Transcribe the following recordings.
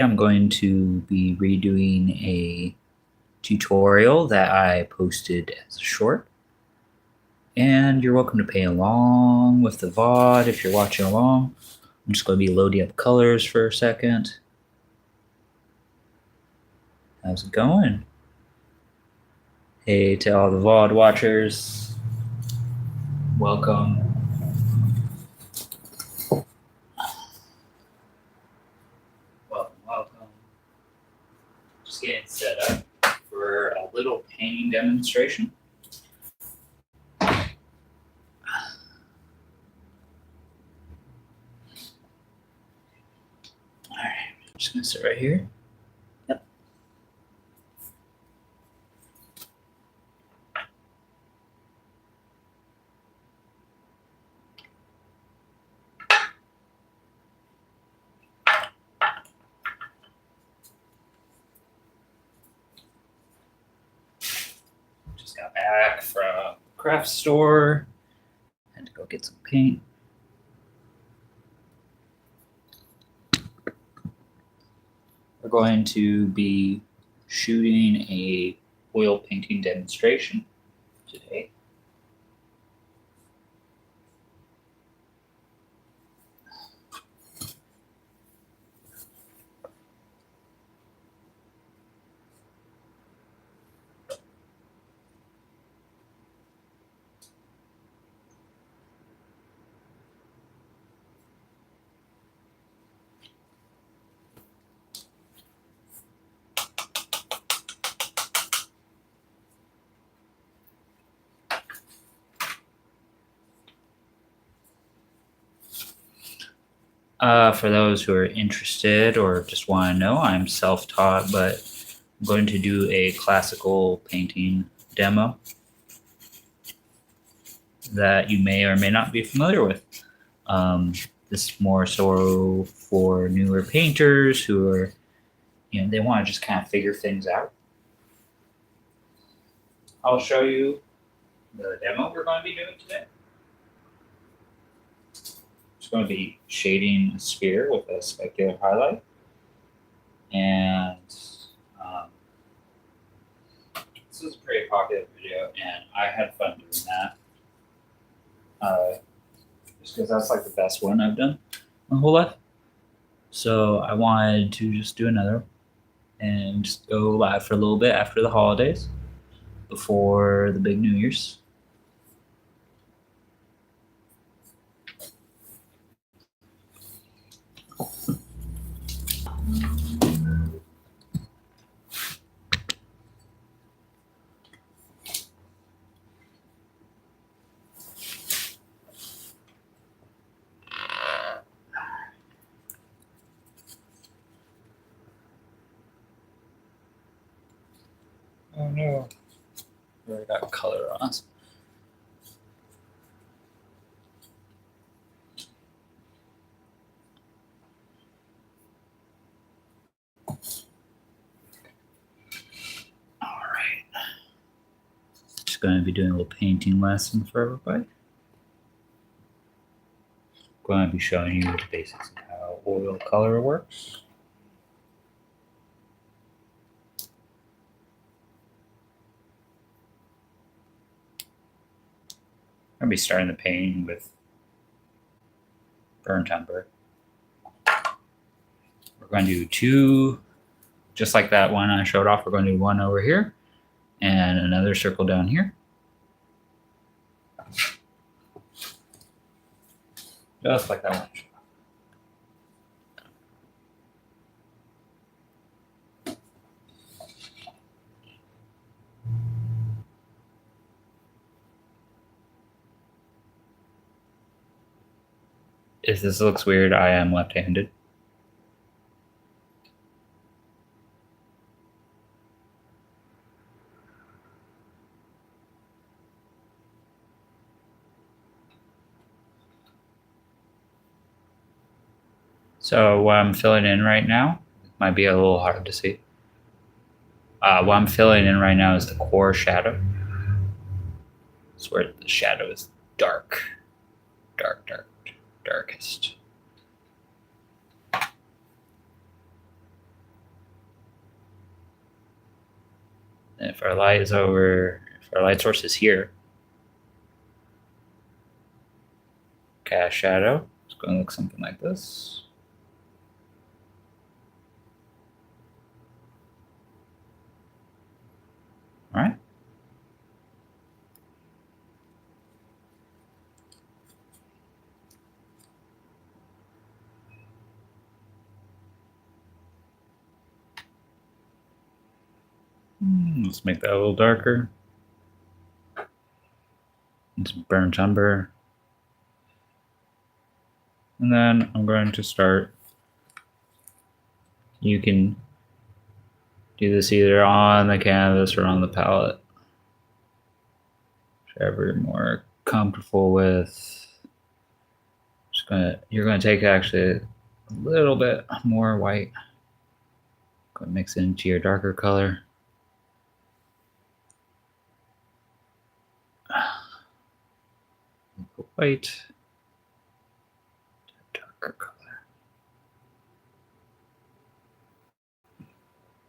I'm going to be redoing a tutorial that I posted as a short. And you're welcome to play along with the VOD if you're watching along. I'm just going to be loading up colors for a second. How's it going? Hey to all the VOD watchers. Welcome. Welcome. Just getting set up for a little painting demonstration. Alright, I'm just going to sit right here. Yep. Just got back from craft store. Had to go get some paint. We're going to be shooting a oil painting demonstration today. For those who are interested or just want to know, I'm self-taught, but I'm going to do a classical painting demo that you may or may not be familiar with. This is more so for newer painters who are, they want to just kind of figure things out. I'll show you the demo we're going to be doing today. It's going to be shading a sphere with a specular highlight. And this is a pretty popular video, and I had fun doing that. Just because that's like the best one I've done my whole life. So I wanted to just do another and just go live for a little bit after the holidays before the big New Year's. Oh no, we already got color on us. All right. Just going to be doing a little painting lesson for everybody. Going to be showing you the basics of how oil color works. I'm going to be starting the painting with burnt umber. We're going to do two, just like that one I showed off. We're going to do one over here and another circle down here. Just like that one. If this looks weird, I am left-handed. So what I'm filling in right now might be a little hard to see. What I'm filling in right now is the core shadow. It's where the shadow is darkest. If our light is over, if our light source is here, cast shadow. It's going to look something like this. All right. Let's make that a little darker. And some burnt umber. And then I'm going to start. You can do this either on the canvas or on the palette, whichever you're more comfortable with. You're gonna take actually a little bit more white. Go mix it into your darker color. White, darker color.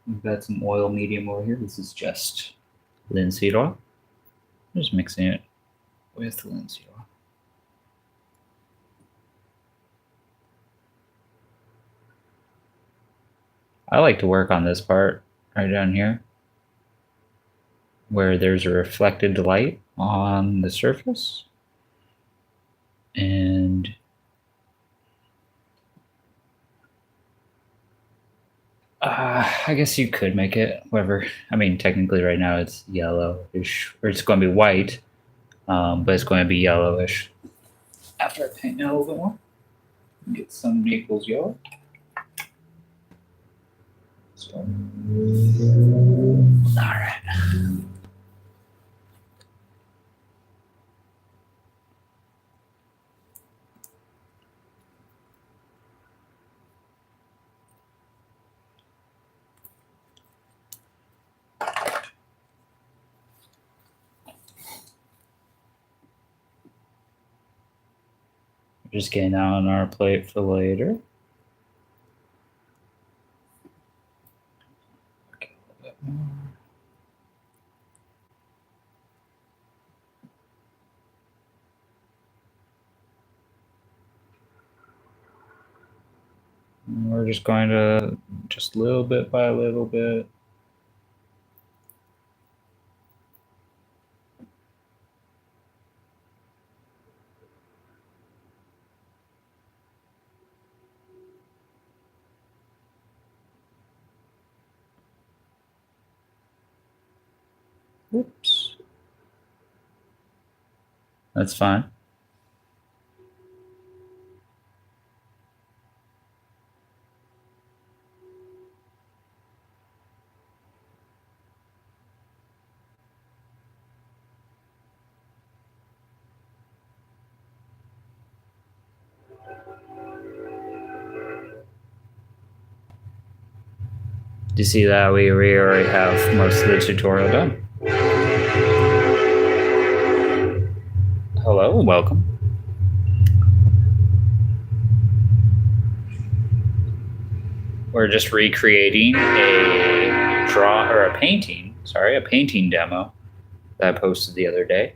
We've got some oil medium over here. This is just linseed oil. I'm just mixing it with linseed oil. I like to work on this part right down here where there's a reflected light on the surface. And I guess you could make it whatever. I mean, technically right now it's yellowish, or it's going to be white, but it's going to be yellowish after I paint it a little bit more. Get some Naples yellow. So, all right. Just getting that on our plate for later. Okay, a little bit more. And we're just going to just little bit by little bit. Oops. That's fine. Do you see that we already have most of the tutorial done? Hello and welcome. We're just recreating a painting demo that I posted the other day.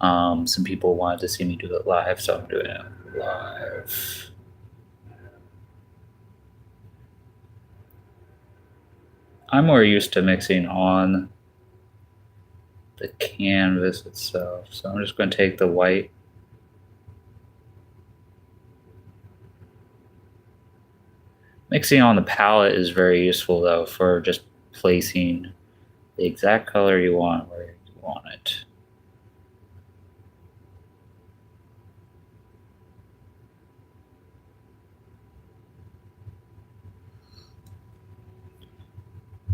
Some people wanted to see me do it live, so I'm doing it live. I'm more used to mixing on the canvas itself, so I'm just going to take the white. Mixing on the palette is very useful though for just placing the exact color you want where you want it.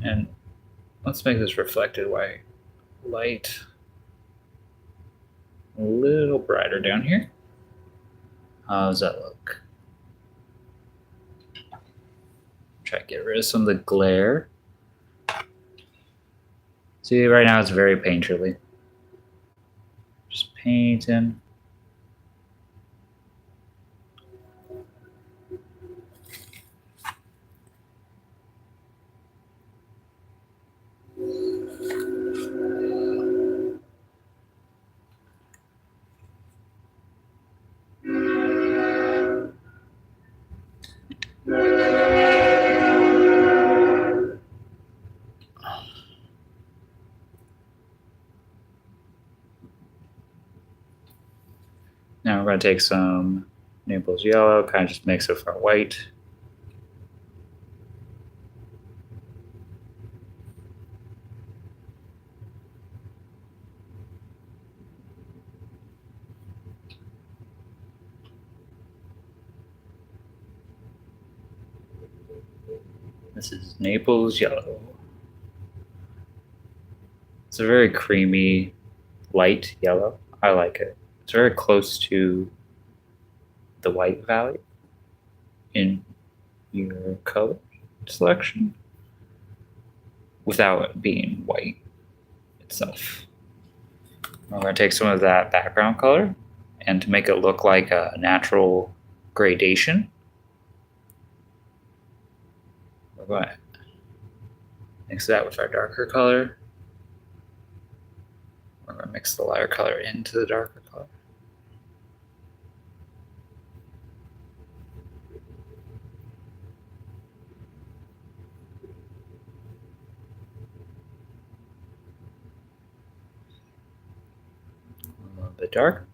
And let's make this reflected white light a little brighter down here. How does that look? Try to get rid of some of the glare. See, right now it's very painterly. Just painting. going to take some Naples yellow, kind of just mix it with our white. This is Naples yellow. It's a very creamy, light yellow. I like it. It's very close to the white valley in your color selection without being white itself. I'm going to take some of that background color, and to make it look like a natural gradation, we're going to mix that with our darker color. We're going to mix the lighter color into the darker color. A little bit dark.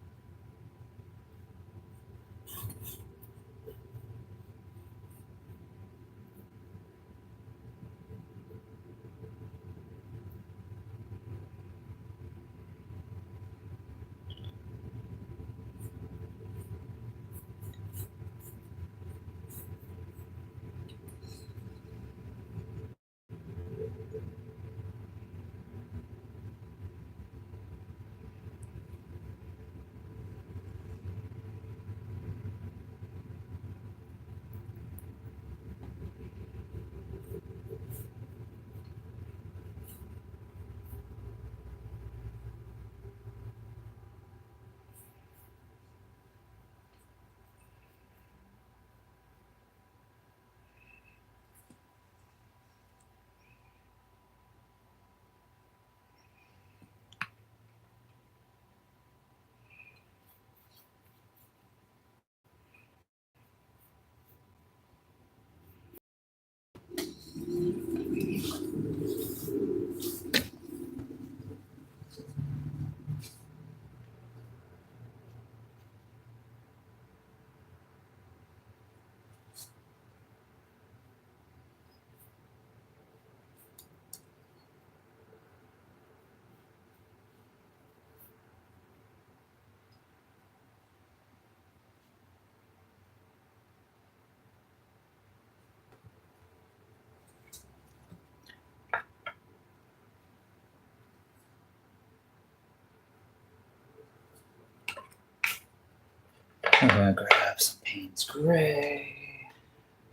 I'm going to grab some Payne's Gray.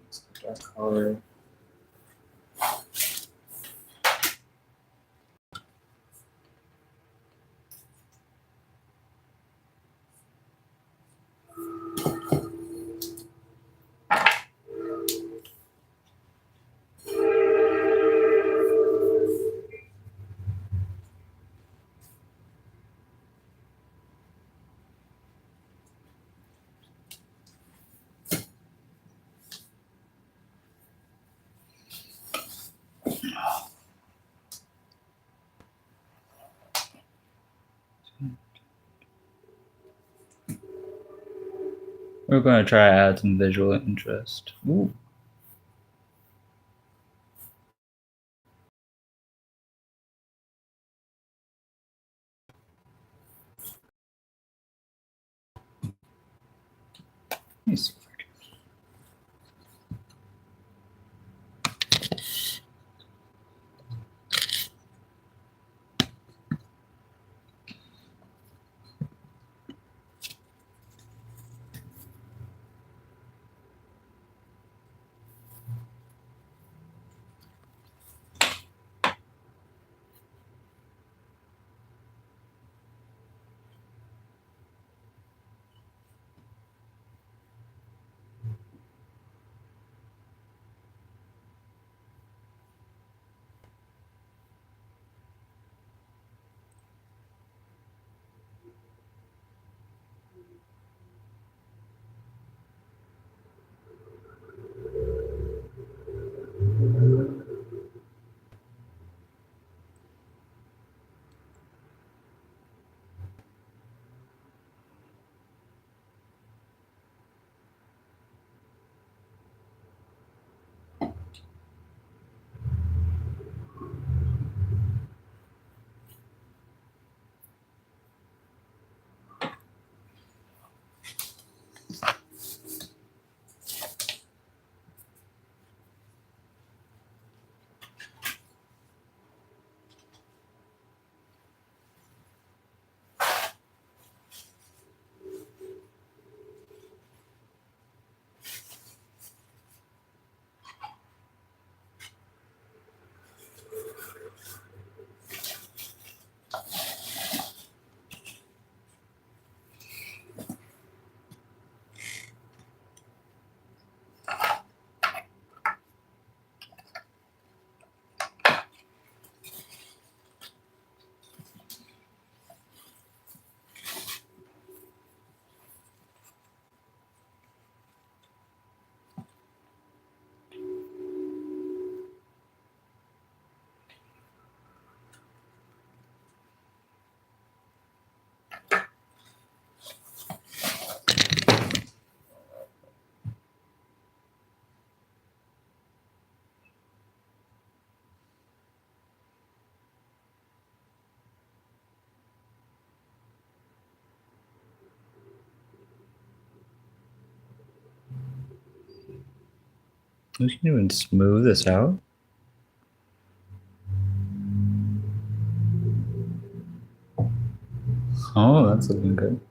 It's a dark color. We're going to try to add some visual interest. Ooh. Let me see if I can. We can even smooth this out. Oh, that's looking good.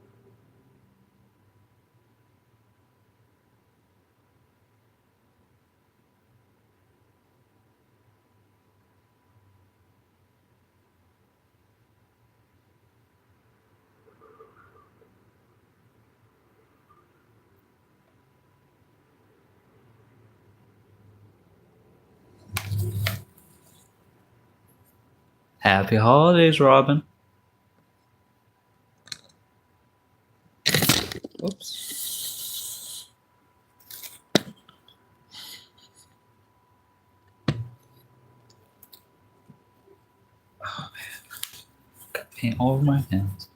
Happy holidays, Robin. Oops. Oh, man. Got paint all over my hands.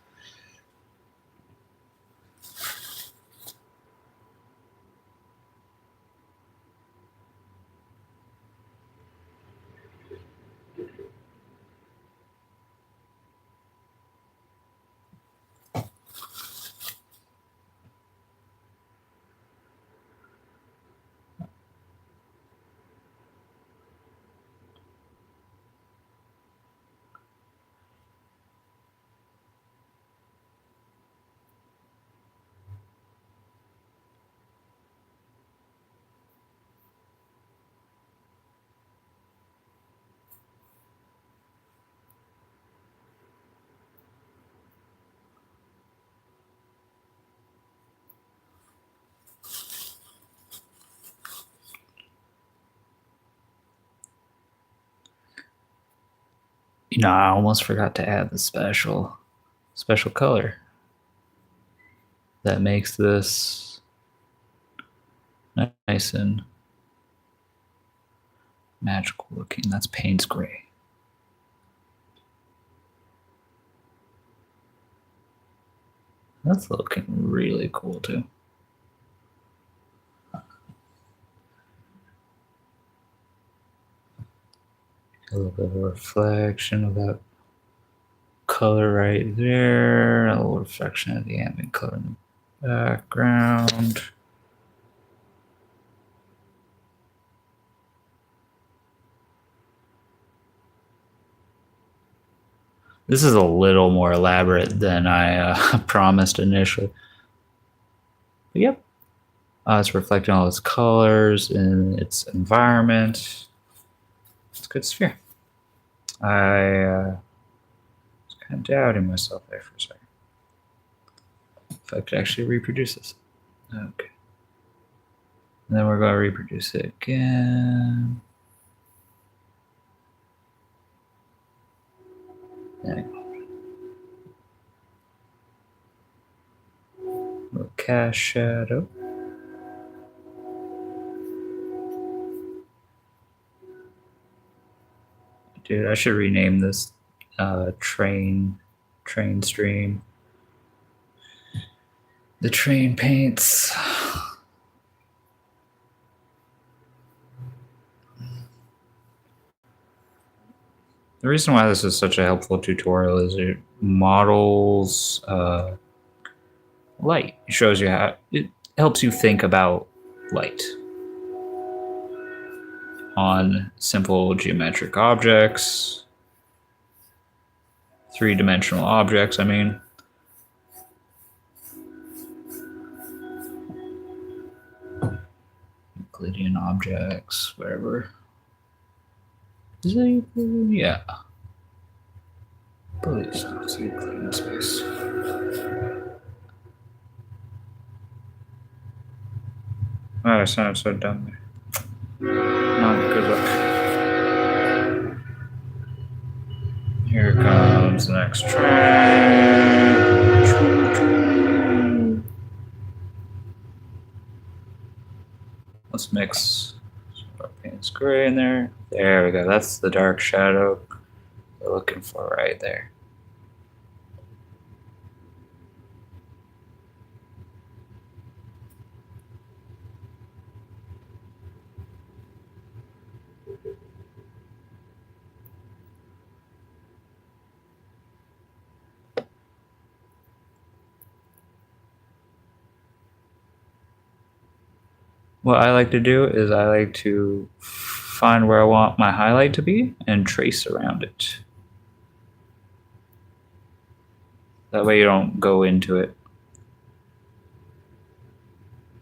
I almost forgot to add the special color that makes this nice and magical looking. That's Payne's Gray. That's looking really cool too. A little bit of a reflection of that color right there. A little reflection of the ambient color in the background. This is a little more elaborate than I promised initially. But yep. It's reflecting all its colors in its environment. It's a good sphere. I was kind of doubting myself there for a second. If I could actually reproduce this. Okay. And then we're going to reproduce it again. There you go. A little cast shadow. Dude, I should rename this train stream. The train paints. The reason why this is such a helpful tutorial is it models light. It shows you how it helps you think about light on simple geometric objects, three-dimensional objects, I mean. Euclidean objects, whatever. Is it Euclidean? Yeah. I believe so. It's Euclidean space. Oh, I sounded so dumb there. Not good luck. Here comes the next train. Let's mix Payne's Gray in there. There we go. That's the dark shadow we're looking for right there. what I like to do is I like to find where I want my highlight to be and trace around it. That way you don't go into it.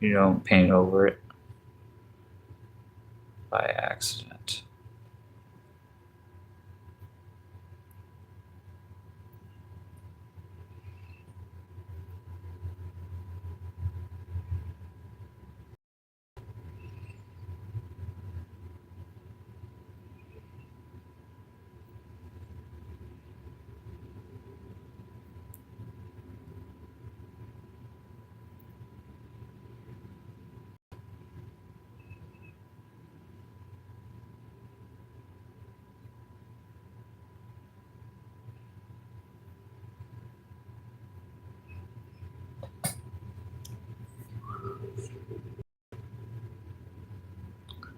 You don't paint over it by accident.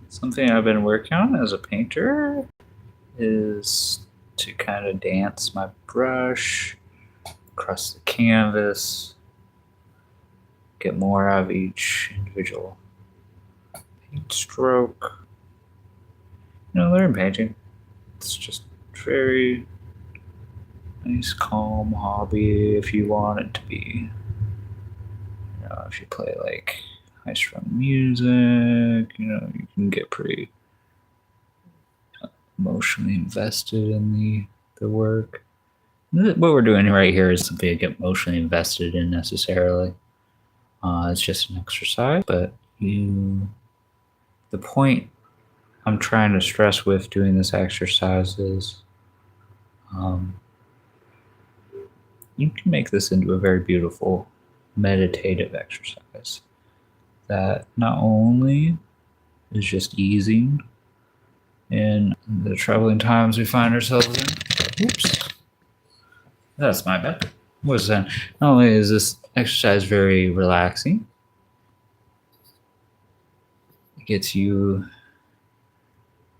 Something I've been working on as a painter is to kind of dance my brush across the canvas, get more out of each individual paint stroke. Learn painting. It's just very nice, calm hobby if you want it to be. If you play like high strung music, you can get pretty emotionally invested in the work. What we're doing right here is something to get emotionally invested in necessarily. It's just an exercise, but the point I'm trying to stress with doing this exercise is you can make this into a very beautiful meditative exercise that not only is just easing in the troubling times we find ourselves in. Oops. That's my bad. What was that? Not only is this exercise very relaxing, it gets you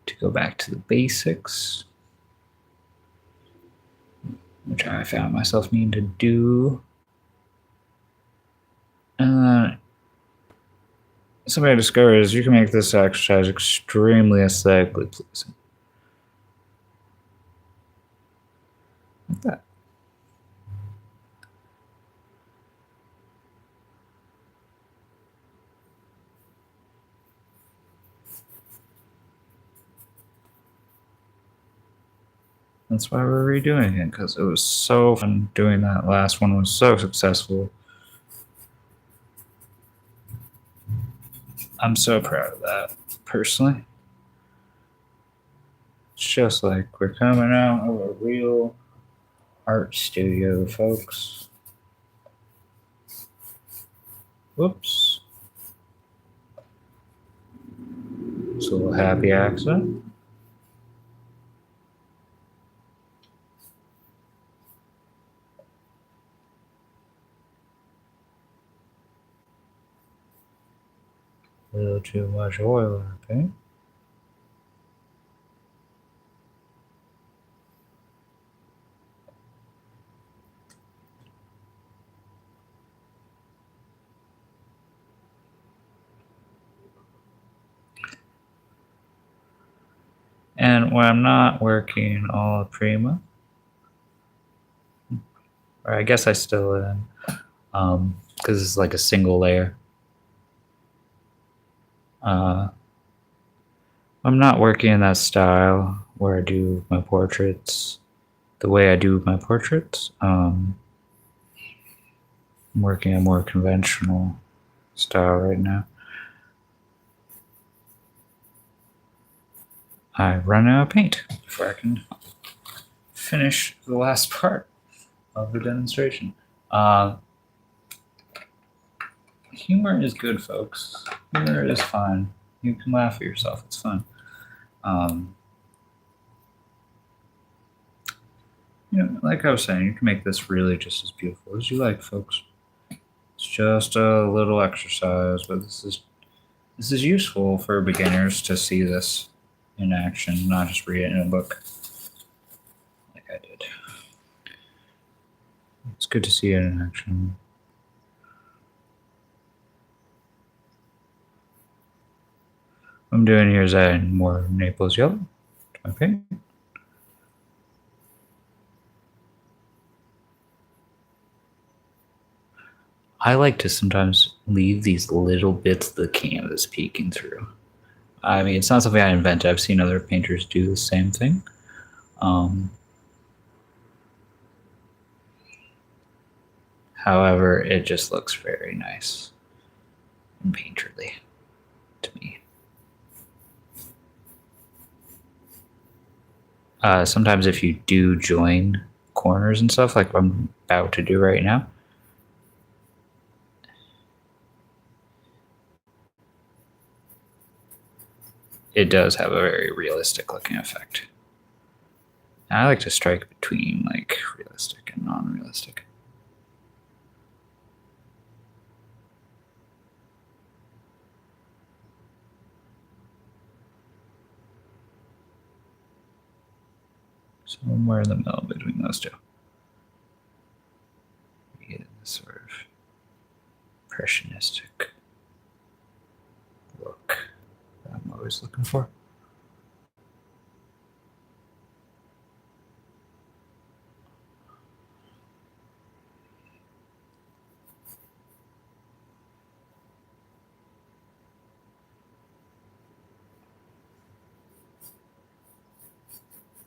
to go back to the basics, which I found myself needing to do. And something I discovered is you can make this exercise extremely aesthetically pleasing. Like that. That's why we're redoing it, because it was so fun doing that. Last one was so successful. I'm so proud of that, personally. It's just like we're coming out of a real art studio, folks. Whoops. It's a little happy accident. A little too much oil in the paint. And when I'm not working all prima, or I guess I still am, because it's like a single layer. I'm not working in that style where I do my portraits the way I do my portraits. I'm working a more conventional style right now. I run out of paint before I can finish the last part of the demonstration. Humor is good, folks. Humor is fun. You can laugh at yourself. It's fun. Like I was saying, you can make this really just as beautiful as you like, folks. It's just a little exercise, but this is useful for beginners to see this in action, not just read it in a book like I did. It's good to see it in action. I'm doing here is adding more Naples yellow to my paint. I like to sometimes leave these little bits of the canvas peeking through. I mean, it's not something I invented. I've seen other painters do the same thing. However, it just looks very nice and painterly to me. Sometimes if you do join corners and stuff like I'm about to do right now, it does have a very realistic looking effect. And I like to strike between like realistic and non-realistic. Somewhere in the middle between those two. You get this sort of impressionistic look that I'm always looking for.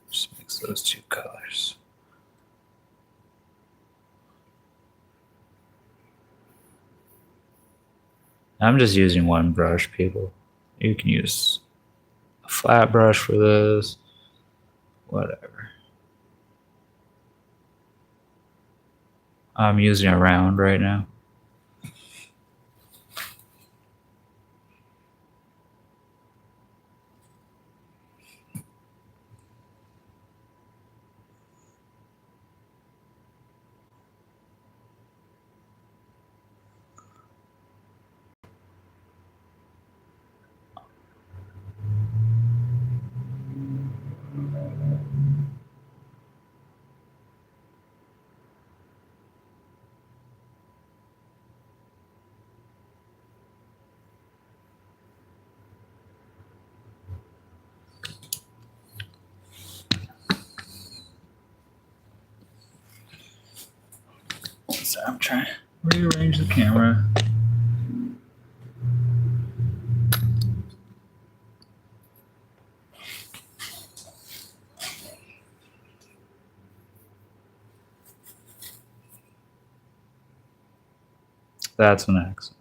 Just mix those two colors. I'm just using one brush, people. You can use a flat brush for this, whatever. I'm using a round right now. So I'm trying to rearrange the camera. That's an accent.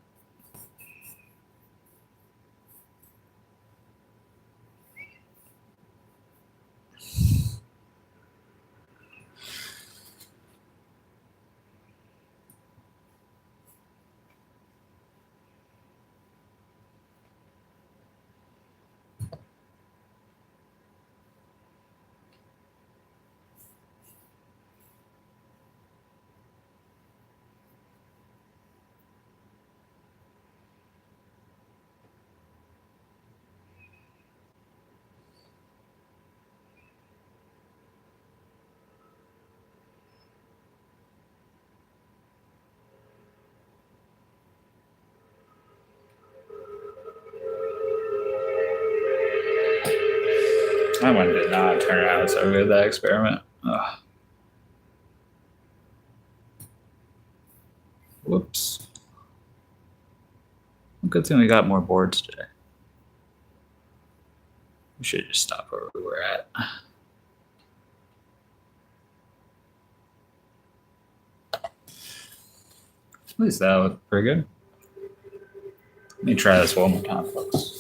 That one did not turn out so good, that experiment. Ugh. Whoops. Good thing we got more boards today. We should just stop where we were at. At least that looked pretty good. Let me try this one more time, folks.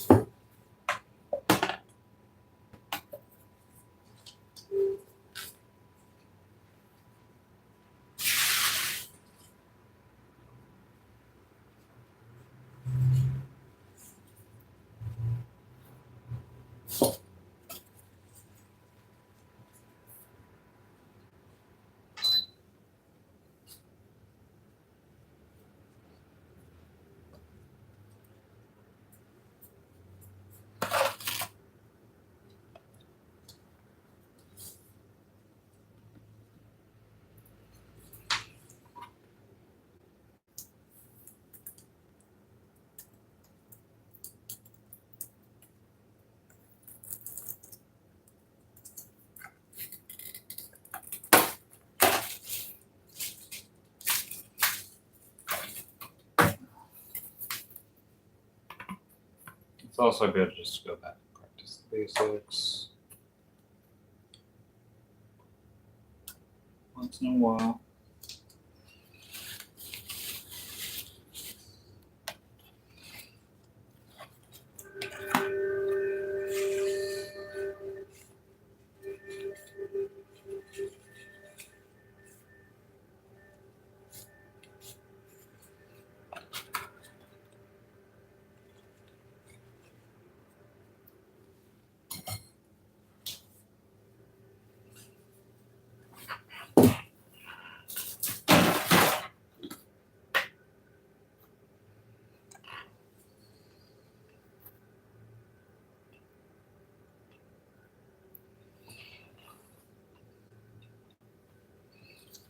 It's also good just to go back and practice the basics once in a while.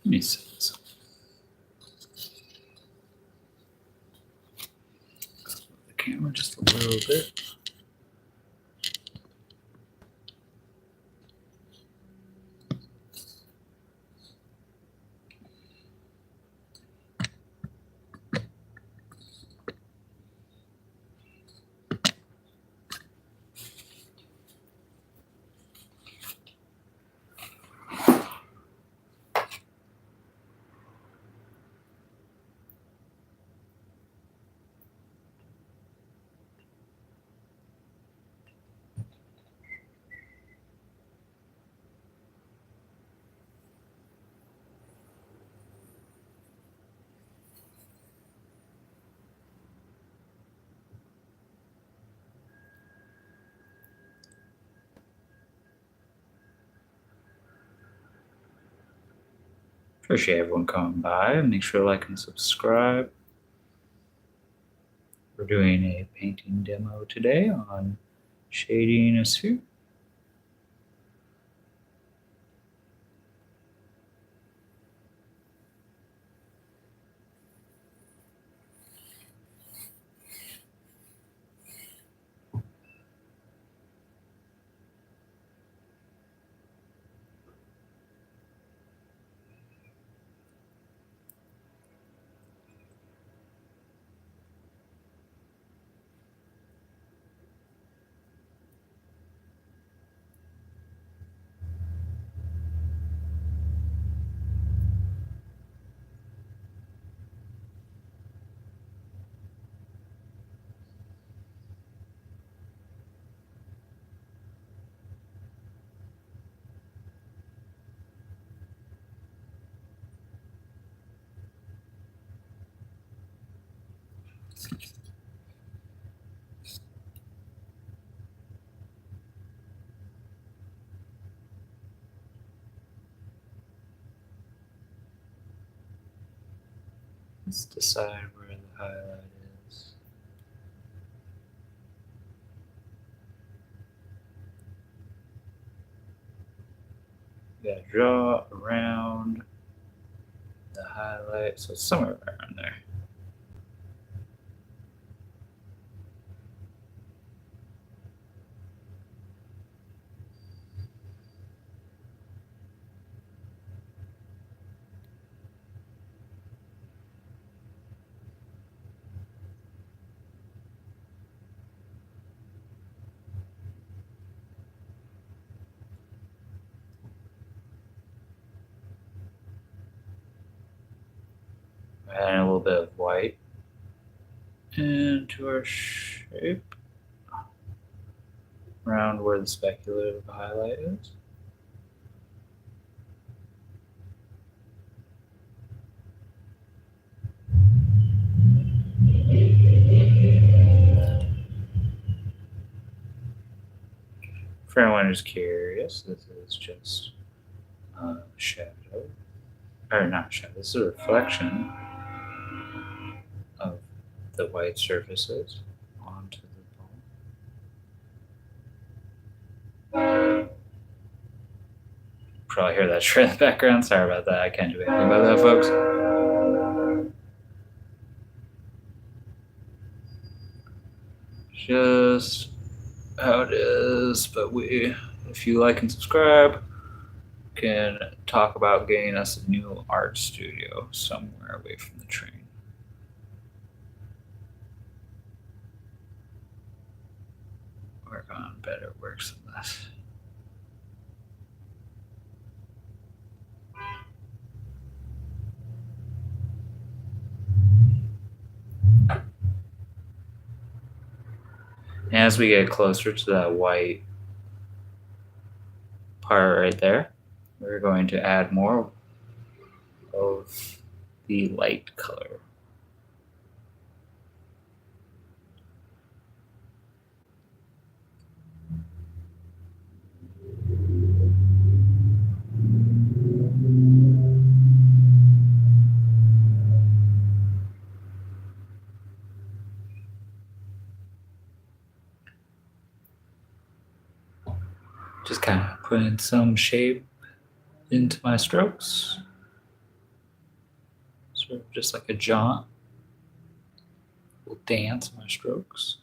Let me see this. The camera just a little bit. Appreciate everyone coming by. Make sure to like and subscribe. We're doing a painting demo today on shading a sphere. Let's decide where the highlight is. You gotta draw around the highlight, so it's somewhere around there. Adding a little bit of white into our shape around where the speculative highlight is. For anyone who's curious, this is just a shadow, or not shadow, this is a reflection of the white surfaces onto the ball. Probably hear that shred in the background. Sorry about that. I can't do anything about that, folks. Just how it is, but if you like and subscribe, can talk about getting us a new art studio somewhere away from the train. work on better works than this. As we get closer to that white part right there, we're going to add more of the light color. Just kind of putting some shape into my strokes. Sort of just like a jaunt. We'll dance my strokes.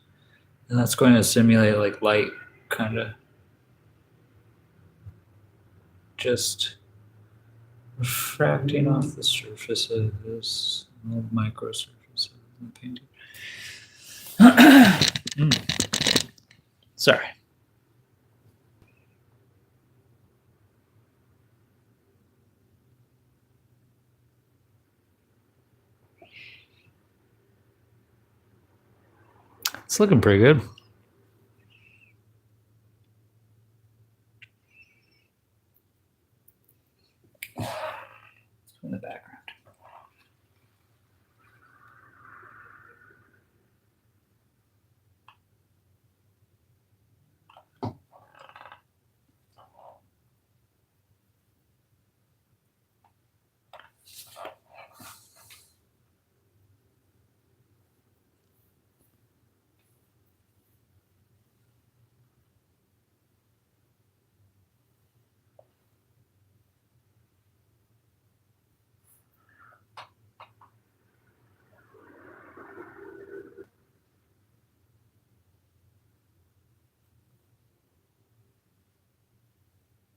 And that's going to simulate like light kind of just refracting off the surfaces, little micro surfaces in the painting. Sorry. It's looking pretty good. In the background.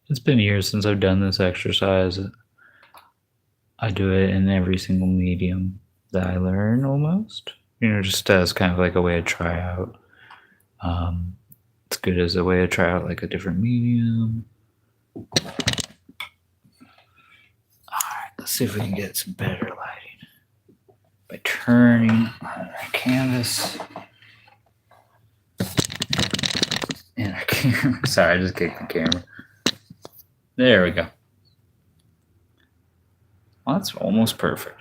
It's been years since I've done this exercise. I do it in every single medium that I learn almost, just as kind of like a way to try out. It's good as a way to try out like a different medium. All right, let's see if we can get some better lighting by turning our canvas. And our camera. Sorry, I just kicked the camera. There we go. Well, that's almost perfect.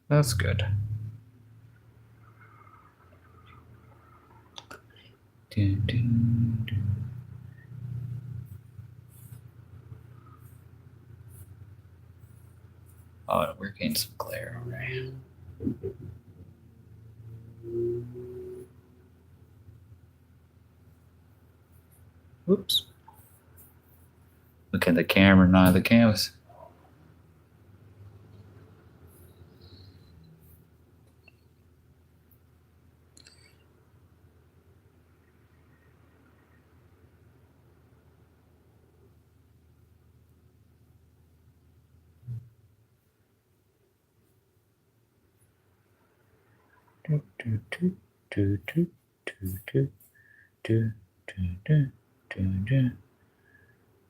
That's good. Dun, dun, dun. Oh, we're getting some glare already. Whoops. Look at the camera, not the canvas. Do, do, do, do, do, do, do, do, do, do, do, do,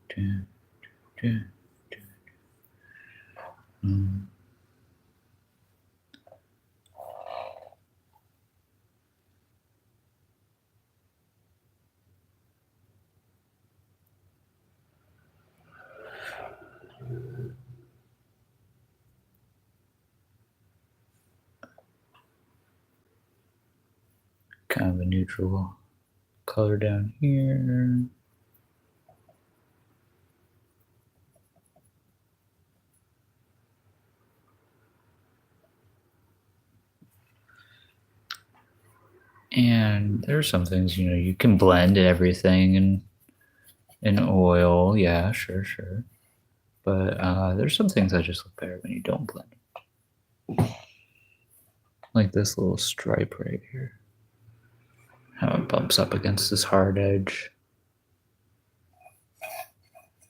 do, do. Kind of a neutral color down here. And there's some things, you can blend everything in oil. Yeah, sure. But there's some things that just look better when you don't blend. Like this little stripe right here. How it bumps up against this hard edge.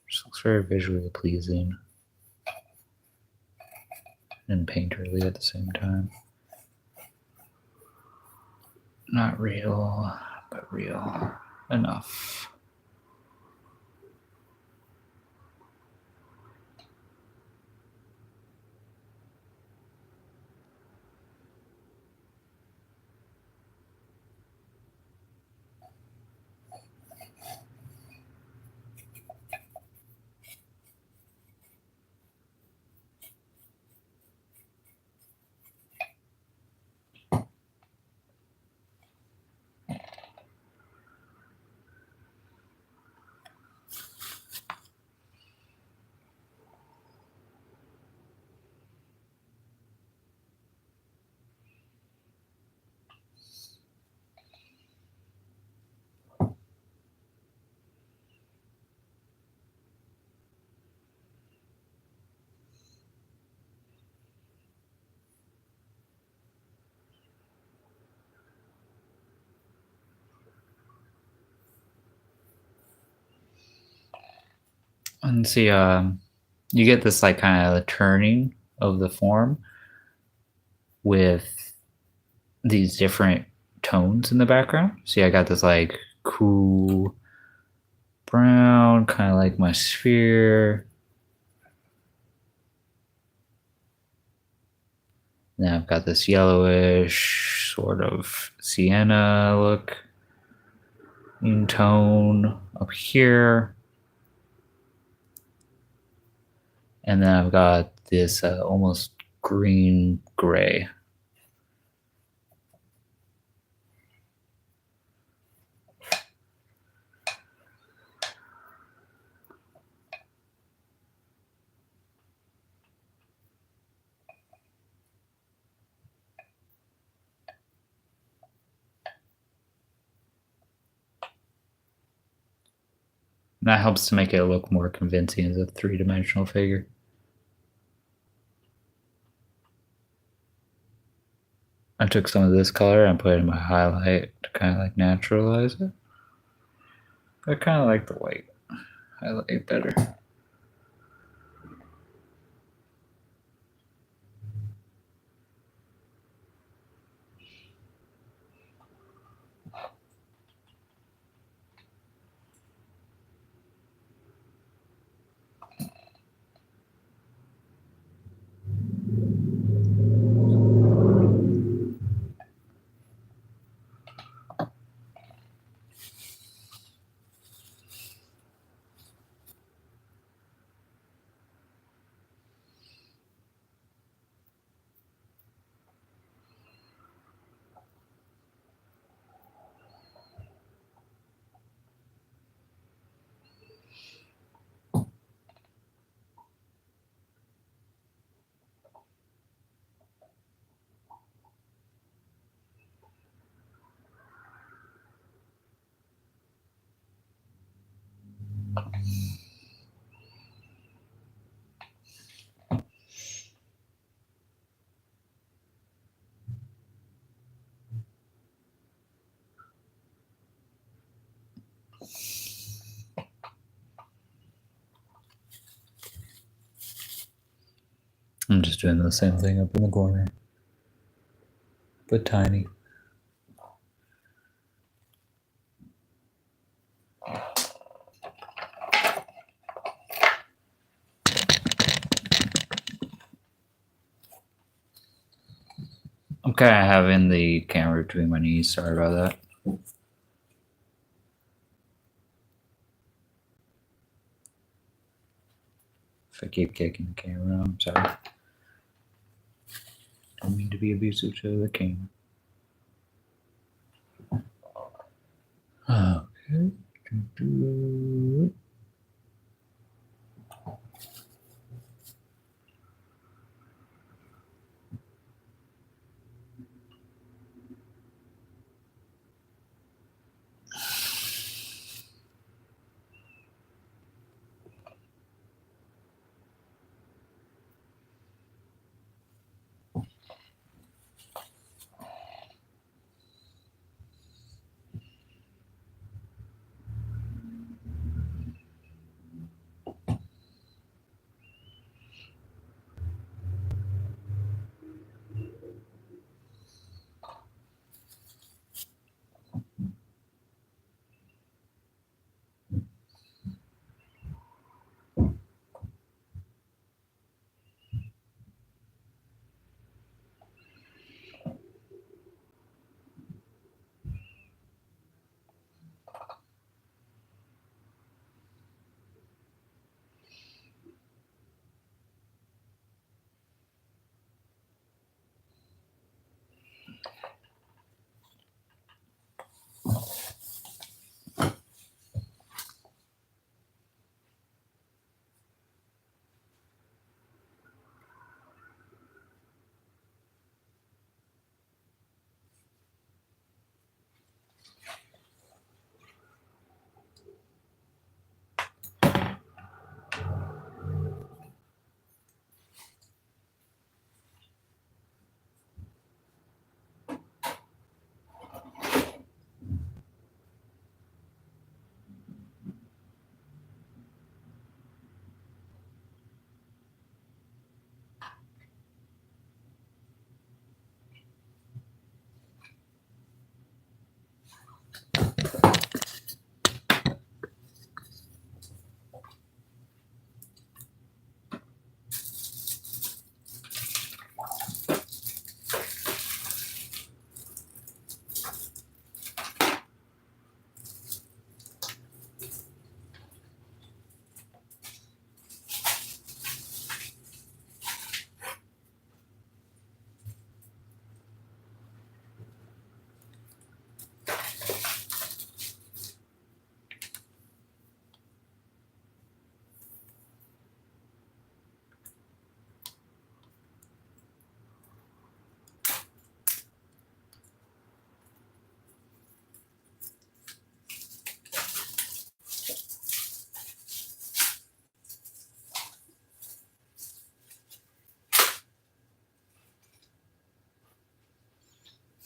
Just looks very visually pleasing and painterly at the same time. Not real, but real enough. And see, you get this like kind of turning of the form with these different tones in the background. See, I got this like cool brown, kind of like my sphere. Then I've got this yellowish sort of sienna look in tone up here. And then I've got this almost green gray. And that helps to make it look more convincing as a three-dimensional figure. I took some of this color and put it in my highlight to kind of like naturalize it. I kind of like the white highlight better. I'm just doing the same thing up in the corner, but tiny. I'm kind of having the camera between my knees. Sorry about that. If I keep kicking the camera, I'm sorry. Don't mean to be abusive to the camera. Okay.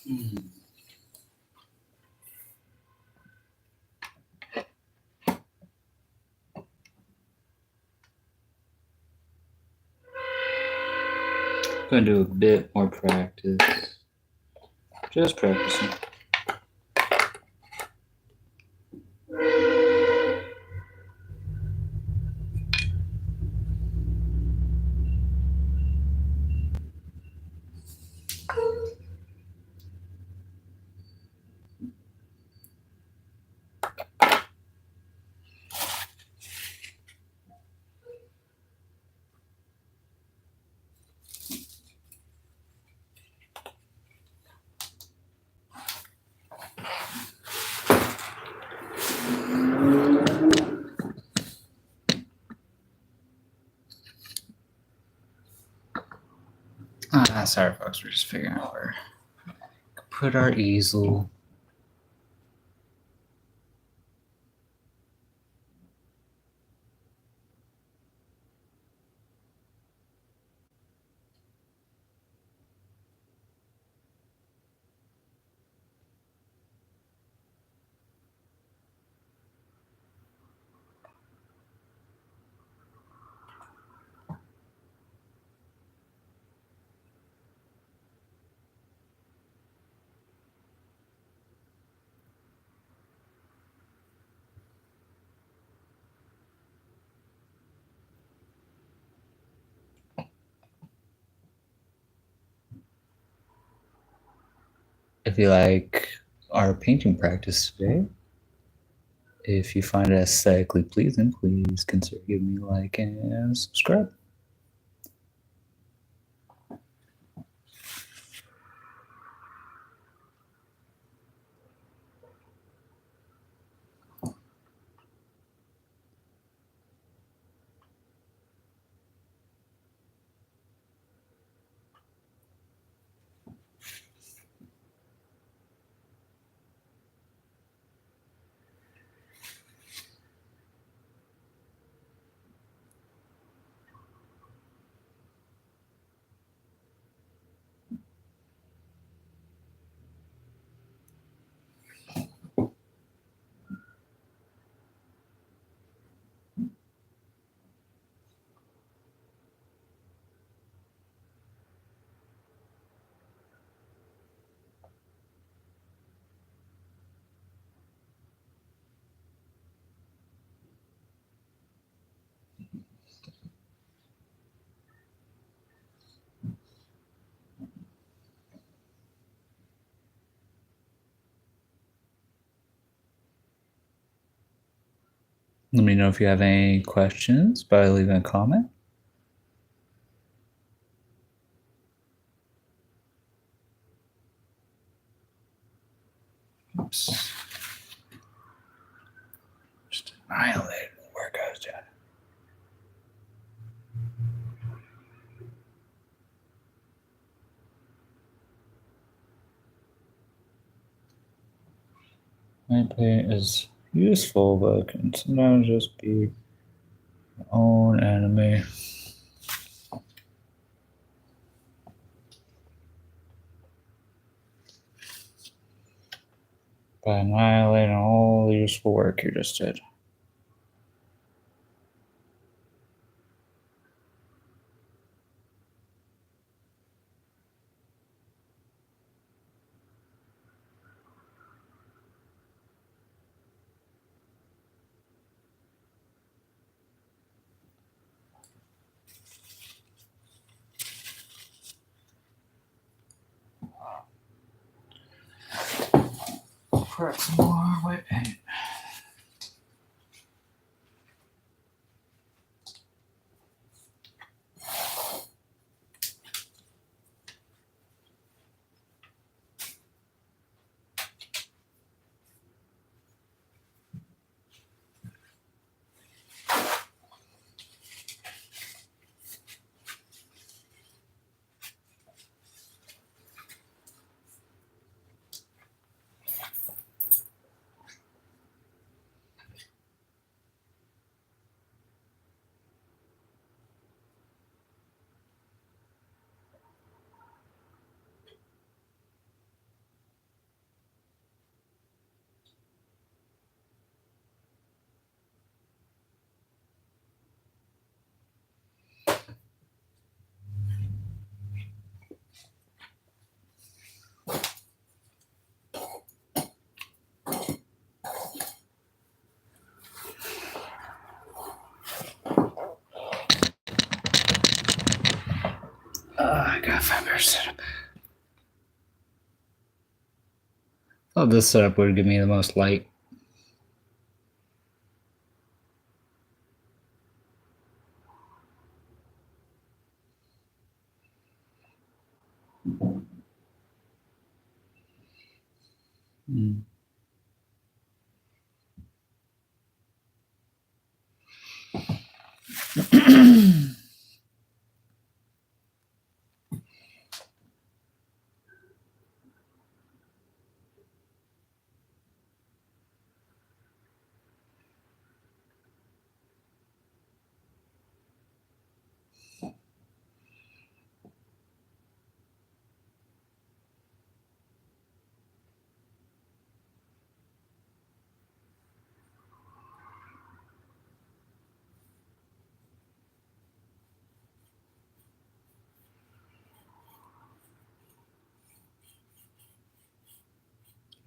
Going to do a bit more practice. Just practicing. Sorry, folks. We're just figuring out where to put our easel. If you like our painting practice today, if you find it aesthetically pleasing, please consider giving me a like and subscribe. Let me know if you have any questions by leaving a comment. Oops. Just annihilated the work I was doing. My paint is useful, but can sometimes just be your own enemy. By annihilating all the useful work you just did. Pour out some more white paint. got 5 setup. Thought this setup would give me the most light. Mm.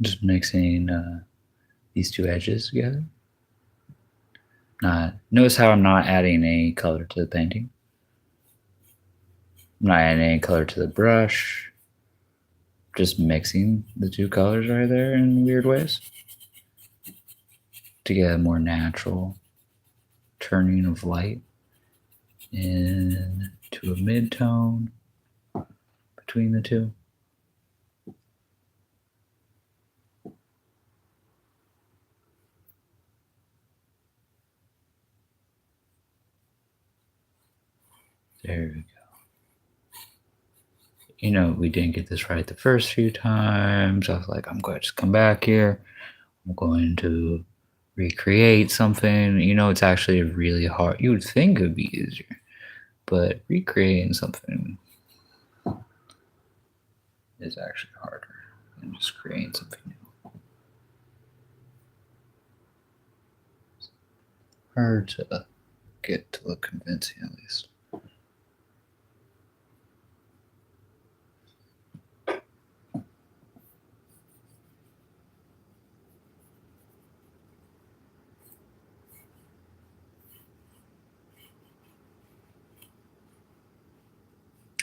Just mixing these two edges together. Notice how I'm not adding any color to the painting. I'm not adding any color to the brush. Just mixing the two colors right there in weird ways to get a more natural turning of light into a mid-tone between the two. There we go. You know, we didn't get this right the first few times. I was like, I'm going to just come back here. I'm going to recreate something. You know, it's actually really hard. You would think it would be easier, but recreating something is actually harder than just creating something new. Hard to get to look convincing, at least.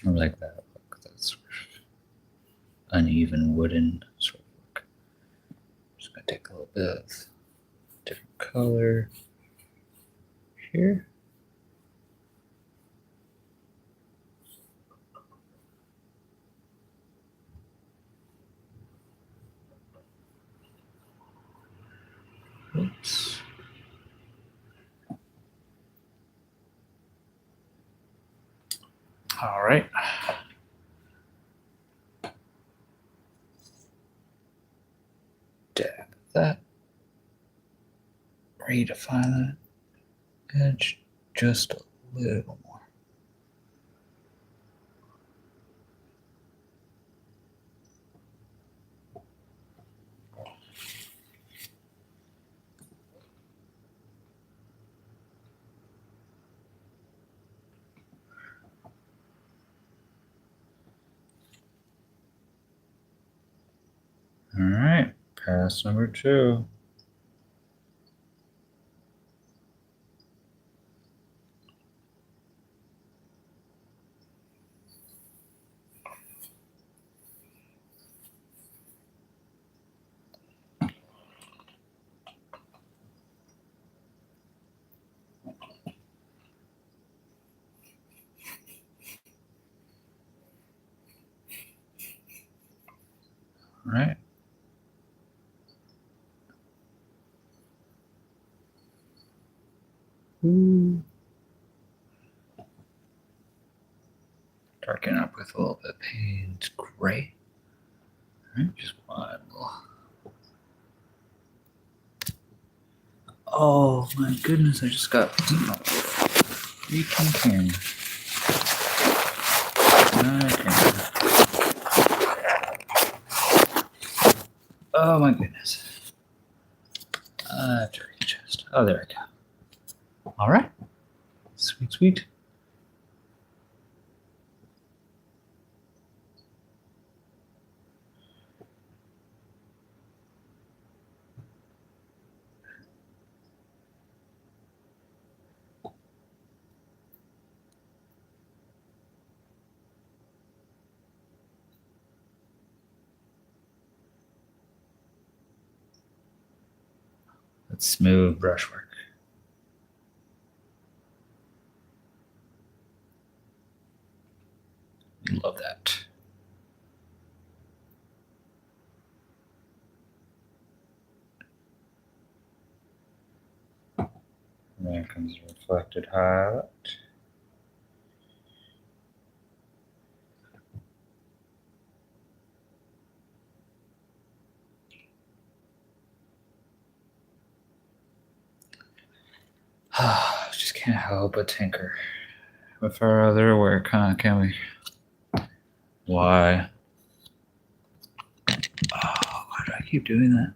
I like that look. That's sort of uneven wooden sort of look. I'm just gonna take a little bit of different color here. Oops. All right. Dab that. Redefine that edge just a little more. All right, pass number 2. All right. Ooh. Darken up with a little bit of Payne's gray. All right, just one little. Oh my goodness, I just got freaking camera. Okay. Oh my goodness. Turkey chest. Oh, there we go. All right. Sweet, sweet. Smooth brushwork. Love that. There comes reflected highlight. Just can't help but tinker with our other work, huh? Can we? Why? Oh, why do I keep doing that?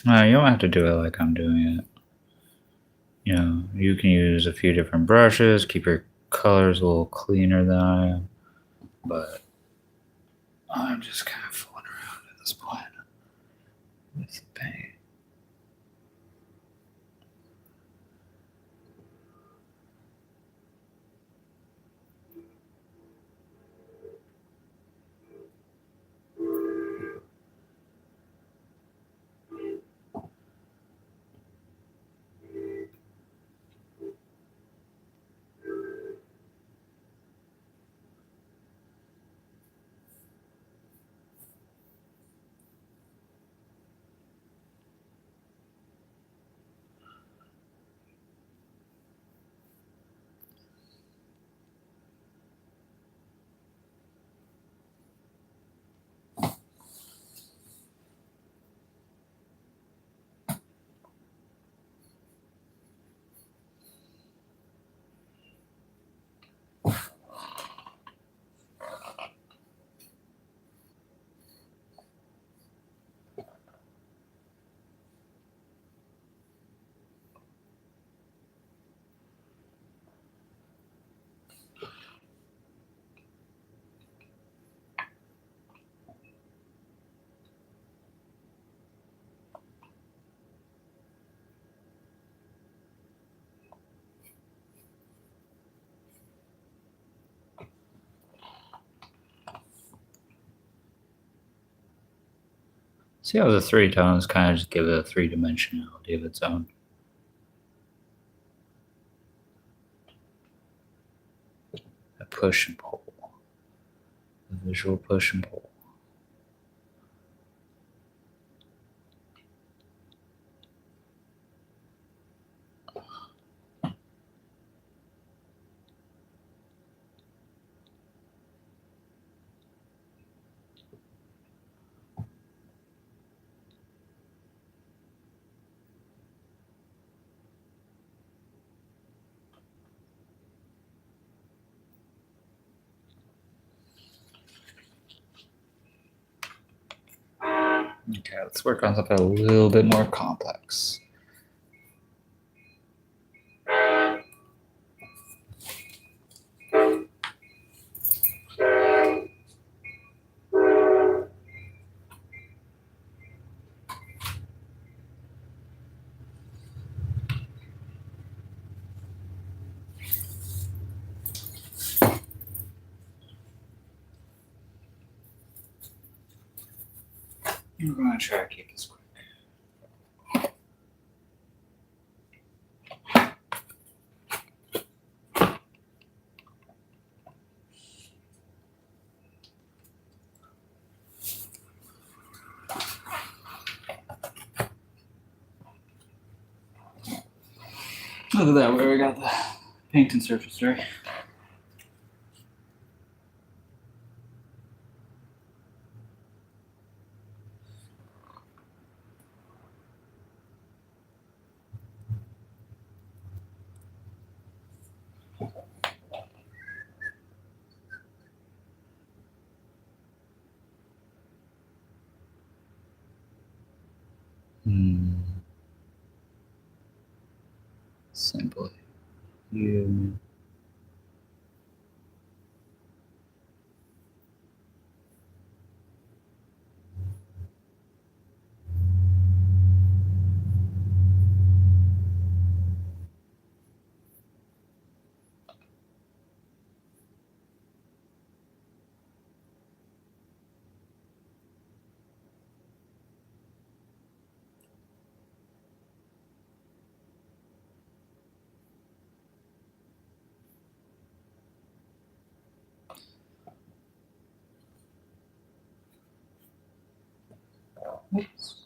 You don't have to do it like I'm doing it. You know, you can use a few different brushes, keep your colors a little cleaner than I am, but I'm just kind of fooling around at this point with the paint. See how the three tones kind of just give it a three-dimensionality of its own. A push and pull. A visual push and pull. Okay, let's work on something a little bit more complex. We're going to try to keep this quick. Look at that, where we got the paint and surface, right? Simply. You. Oops.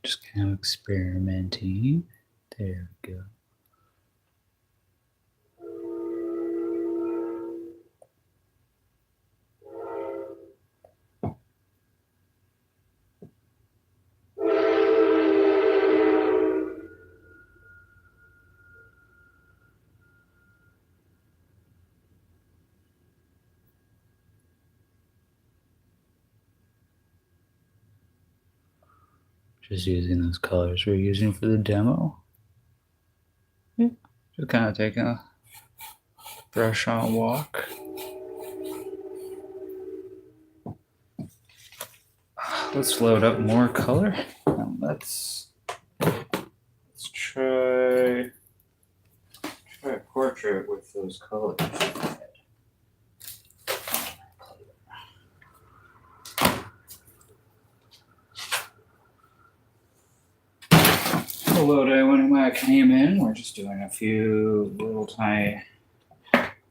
Just kind of experimenting. There we go. Just using those colors we're using for the demo. Yeah. Just kind of taking a brush on walk. Let's load up more color. Let's try a portrait with those colors. Hello to anyone who came in. We're just doing a few little tiny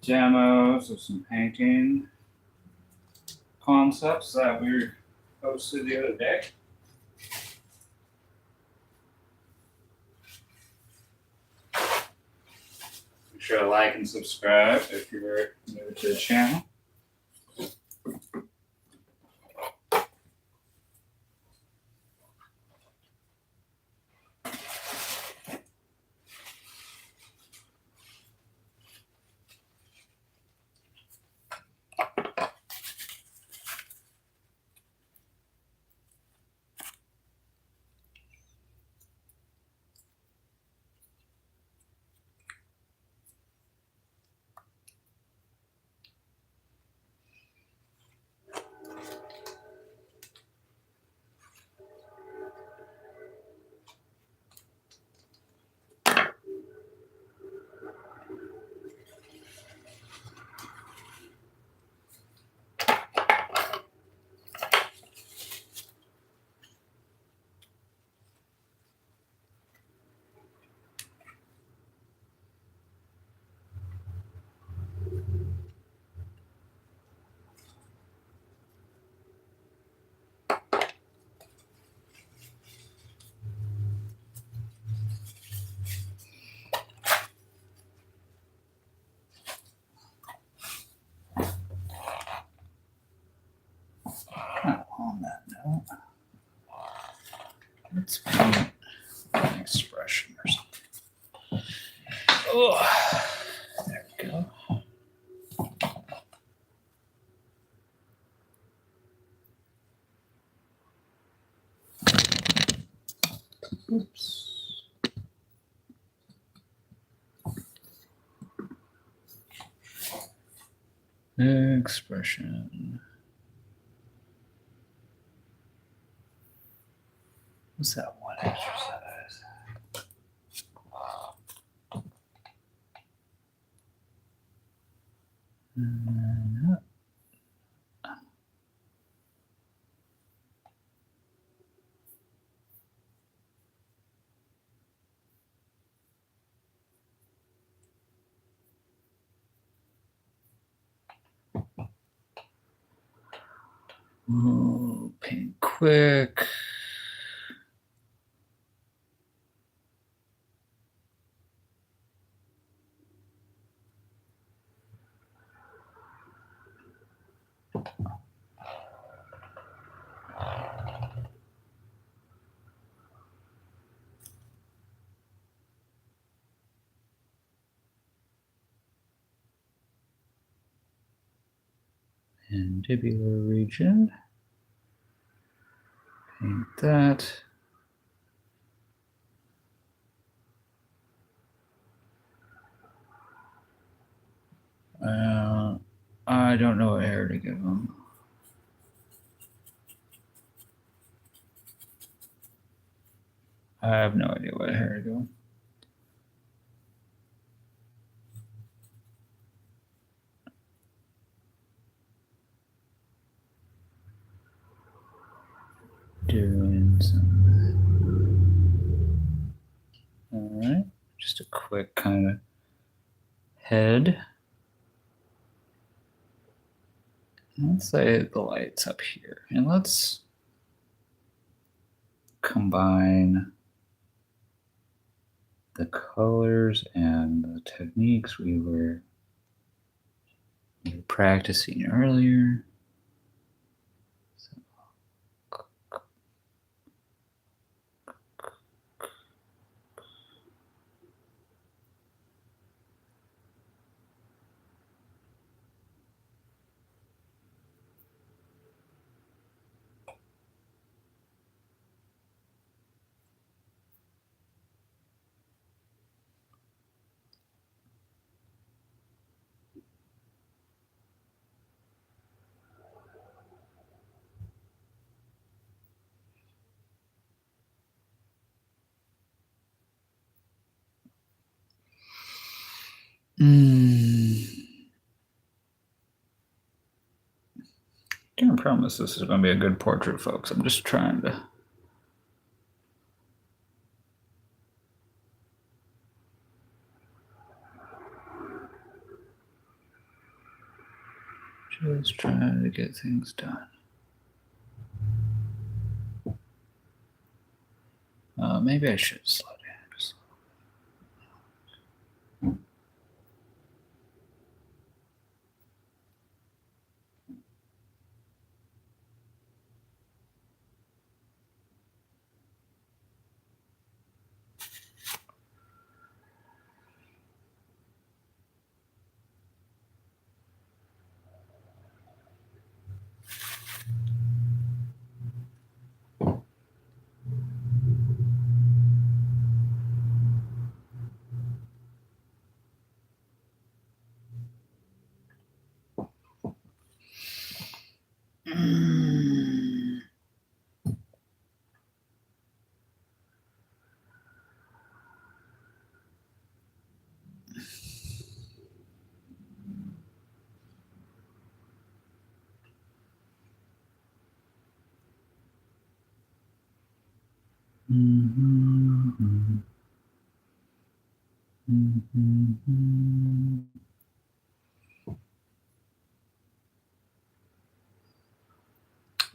demos of some painting concepts that we posted the other day. Make sure to like and subscribe if you're new to the channel. On that note, let's paint an expression or something. Oh, there we go. Oops. Expression. What's that one exercise? No. Oh, paint quick. Mandibular region. Paint that. I don't know what hair to give them. I have no idea what hair to give them. Doing some. All right, just a quick kind of head. Let's say the light's up here, and let's combine the colors and the techniques we were practicing earlier. Can't promise this is going to be a good portrait, folks. I'm just trying to. Just trying to get things done. Maybe I should slow down.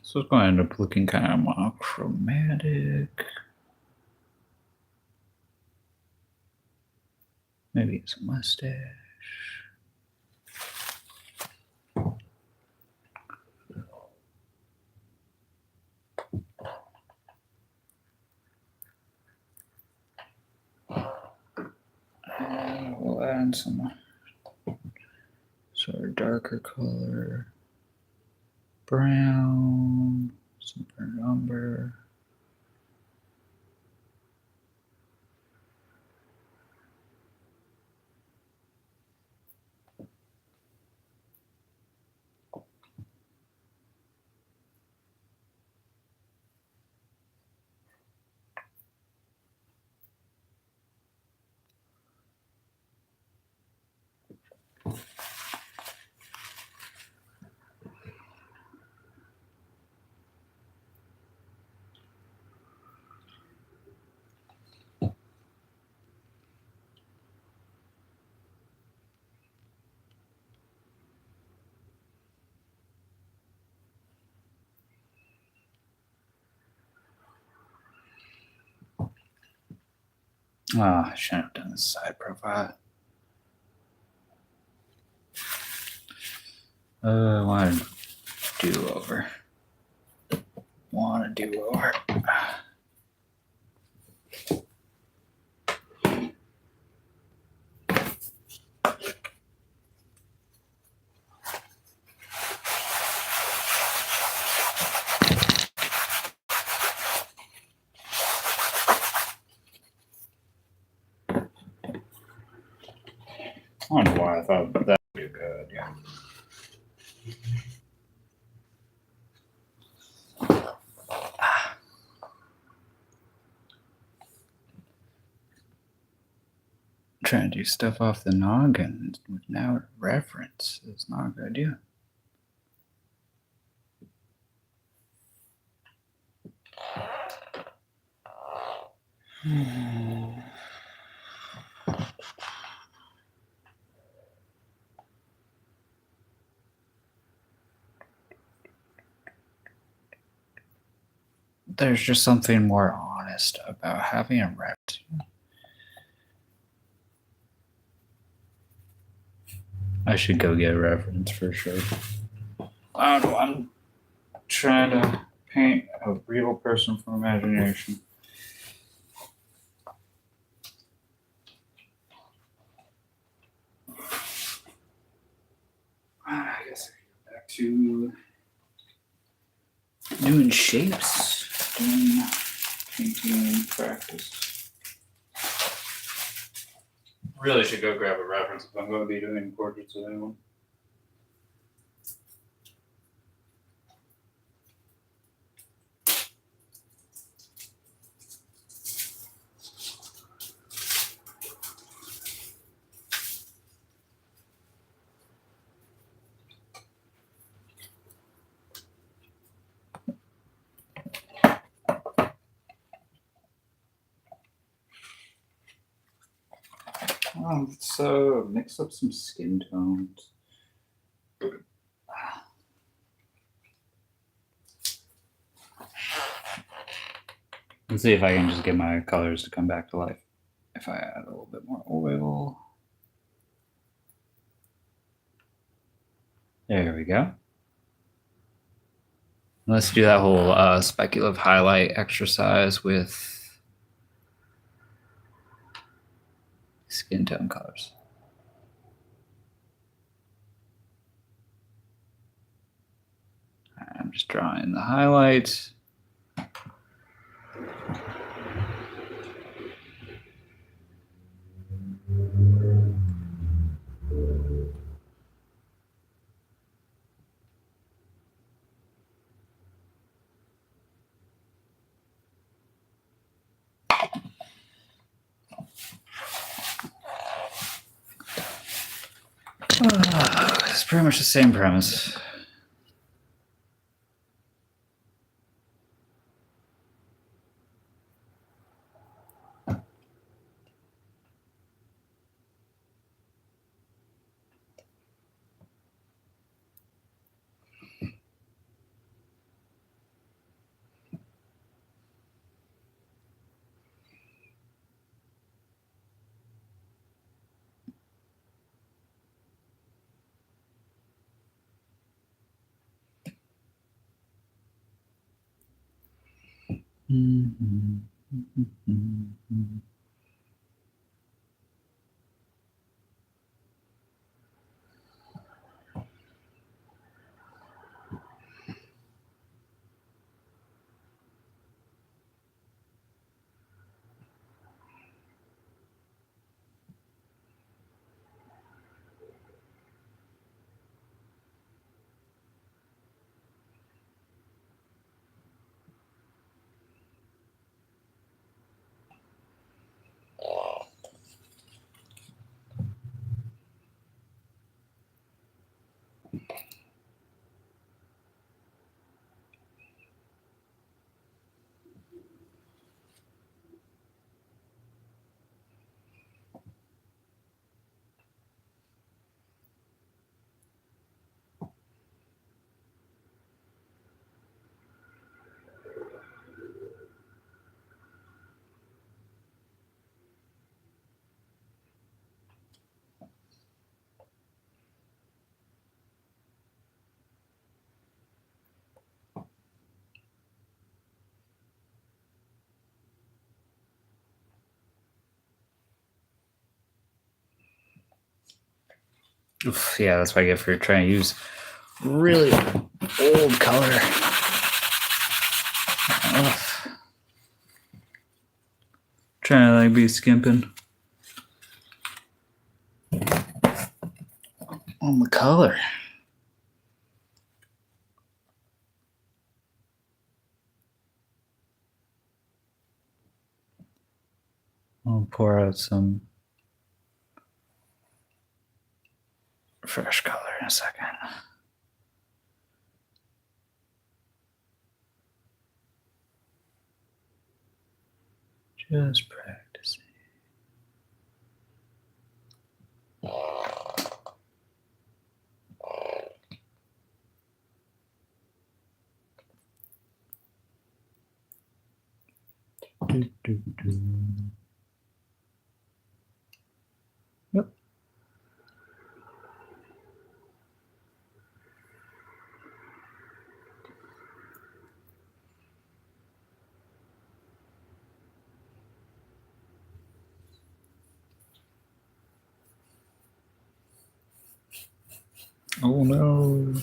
So it's going to end up looking kind of monochromatic. Maybe it's a mustache. We'll add some sort of darker color. Brown, some burnt umber. Oh, I shouldn't have done the side profile. I want to do over. I don't know why I thought that would be good. Yeah. Trying to do stuff off the noggin without reference is not a good idea. There's just something more honest about having a reference. I should go get a reference for sure. I don't know. I'm trying to paint a real person from imagination. I guess I go back to doing shapes, doing painting practice. Really should go grab a reference if I'm going to be doing portraits of anyone. Let's mix up some skin tones. Let's see if I can just get my colors to come back to life. If I add a little bit more oil. There we go. Let's do that whole speculative highlight exercise with skin tone colors. I'm just drawing the highlights. It's pretty much the same premise. Oof, yeah, that's what I get for trying to use really old color. Ugh. Trying to like be skimping on the color. I'll pour out some fresh color in a second. Just practicing. Do, do, do. Yep. Oh no.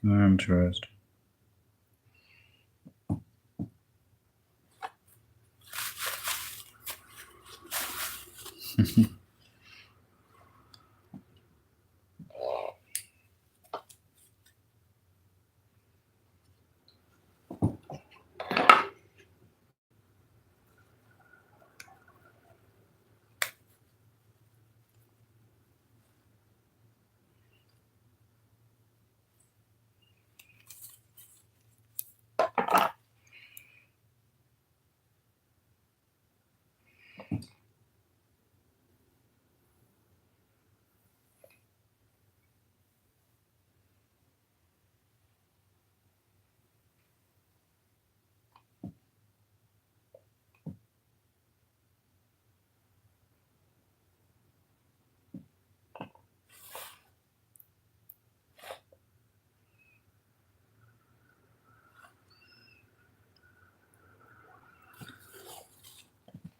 Interesting.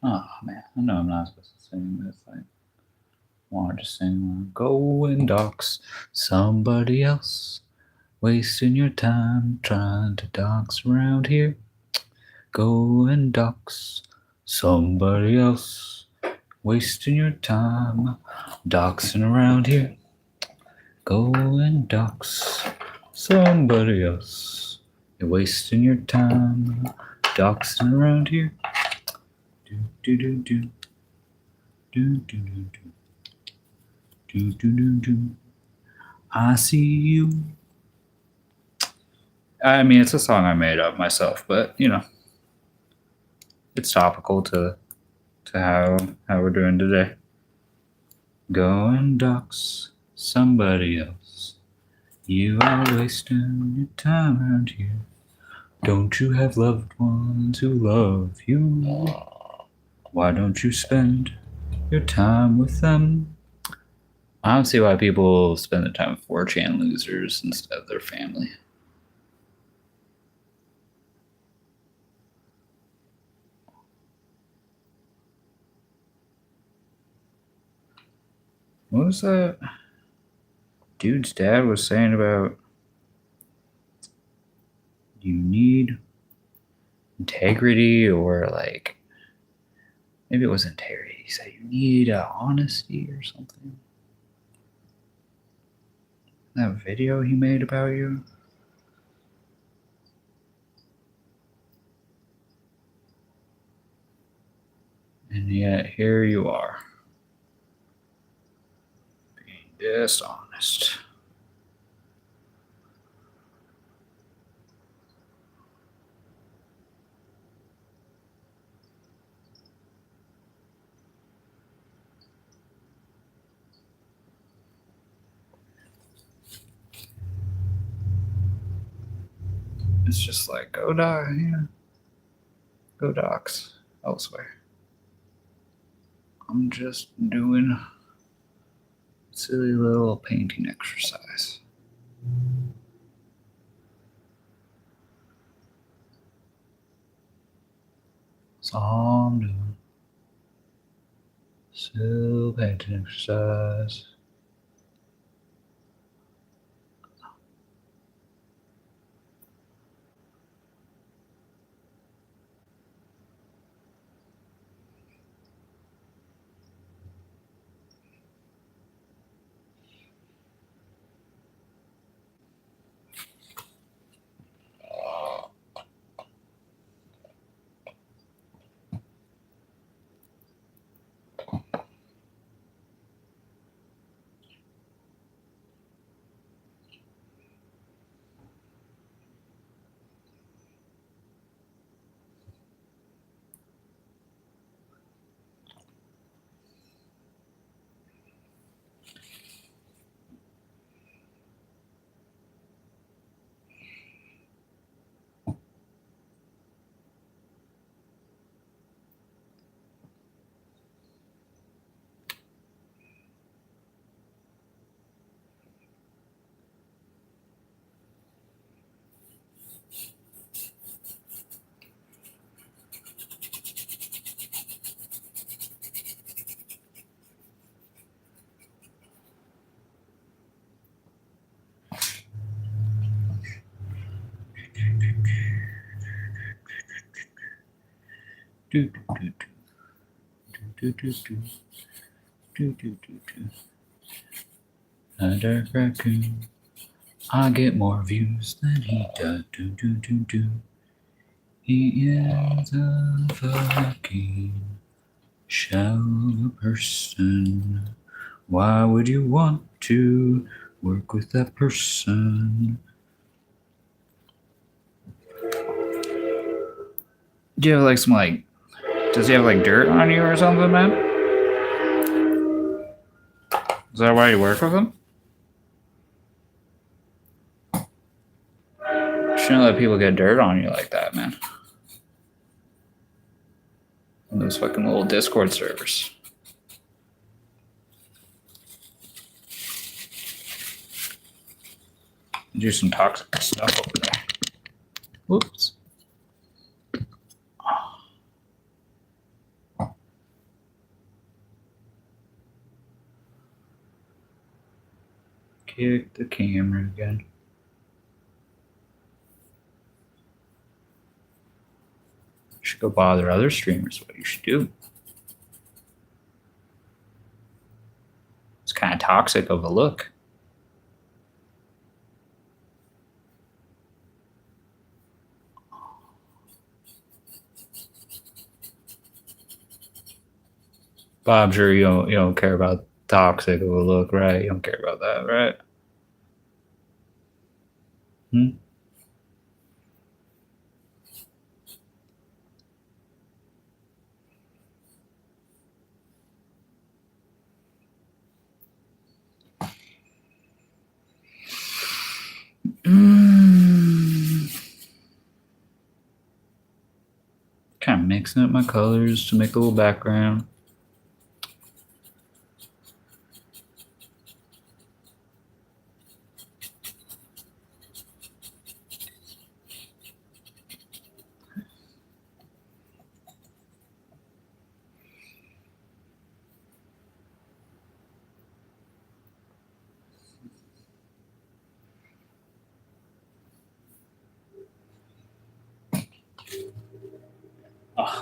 Oh man, I know I'm not supposed to sing this. I want to sing "Going Dox Somebody Else." Wasting your time trying to dox around here. Go and dox somebody else. Wasting your time doxing around here. Go and dox somebody else. You're wasting your time doxing around here. Do do do do. Do do do do. Do do do do. I see you. I mean, it's a song I made up myself, but you know, it's topical to how we're doing today. Go and dox somebody else. You are wasting your time around here. Don't you have loved ones who love you? Why don't you spend your time with them? I don't see why people spend their time with 4chan losers instead of their family. What was that dude's dad was saying about you need integrity, or like maybe it was integrity. He said you need honesty or something. That video he made about you. And yet here you are, being dishonest. It's just like go docs elsewhere. I'm just doing a silly little painting exercise. That's all I'm doing. Still painting exercise. Do do do do do do do do do do. A dark raccoon. I get more views than he does. Do do do do. He is a fucking shallow person. Why would you want to work with that person? Do you have like some like? Does he have like dirt on you or something, man? Is that why you work with him? Shouldn't let people get dirt on you like that, man. On those fucking little Discord servers. Do some toxic stuff over there. Whoops. Kick the camera again. You should go bother other streamers. What you should do. It's kind of toxic of a look. But I'm sure you don't care about toxic of a look, right? You don't care about that, right? Hmm? Kind of mixing up my colors to make a little background.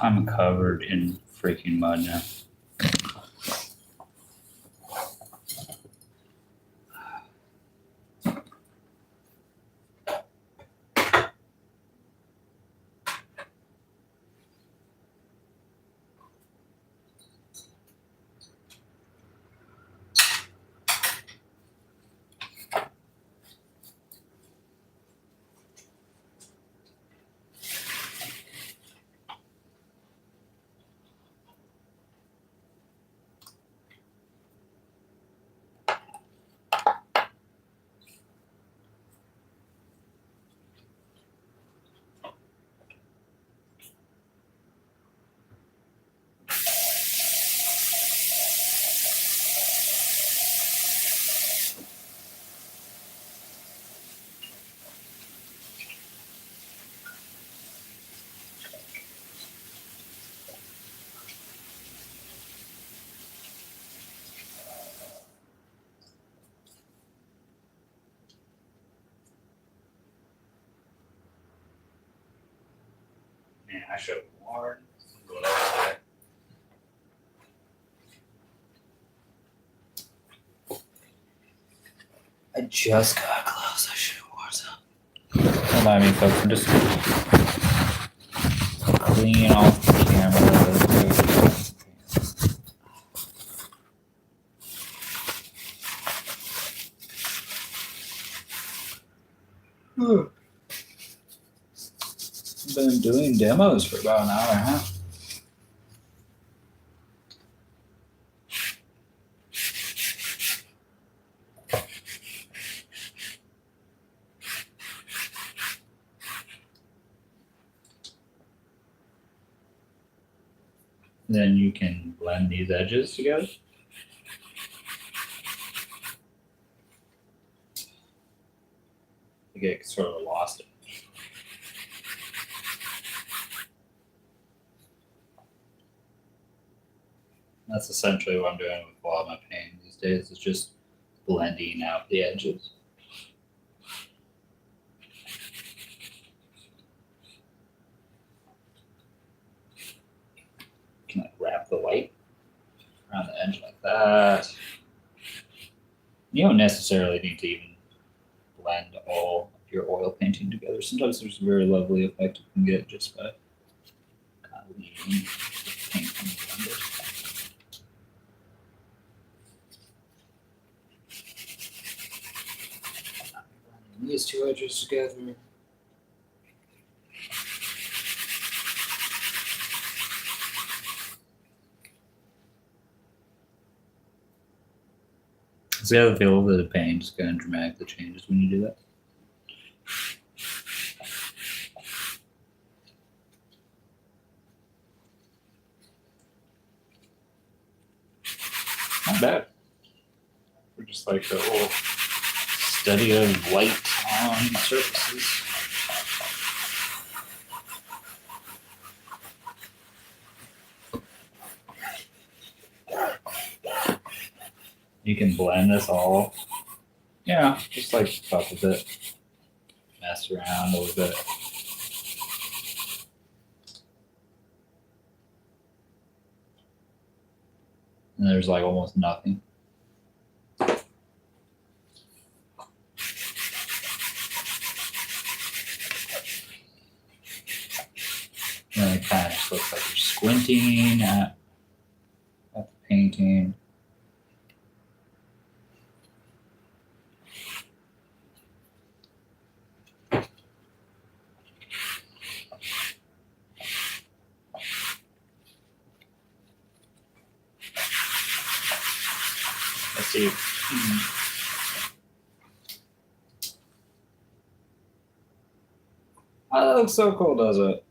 I'm covered in freaking mud now. Man, I should have worn gloves today. I just got gloves. I should have worn some. Don't mind me, folks. I'm just clean off the camera. Been doing demos for about an hour and a half. Then you can blend these edges together. You get sort of lost it. That's essentially what I'm doing with a lot of my paint these days, is just blending out the edges. You can like wrap the white around the edge like that. You don't necessarily need to even blend all of your oil painting together. Sometimes there's a very lovely effect you can get just by kind of leaving paint in the blender. These two edges together. See how the feel of the paint is kind of dramatically changes when you do that. Not bad. We're just like a little study of light on surfaces. You can blend this all, just like fuck with it, mess around a little bit. And there's like almost nothing. And it kind of just looks like you're squinting at the painting. Let's see. Oh, that looks so cool, does it?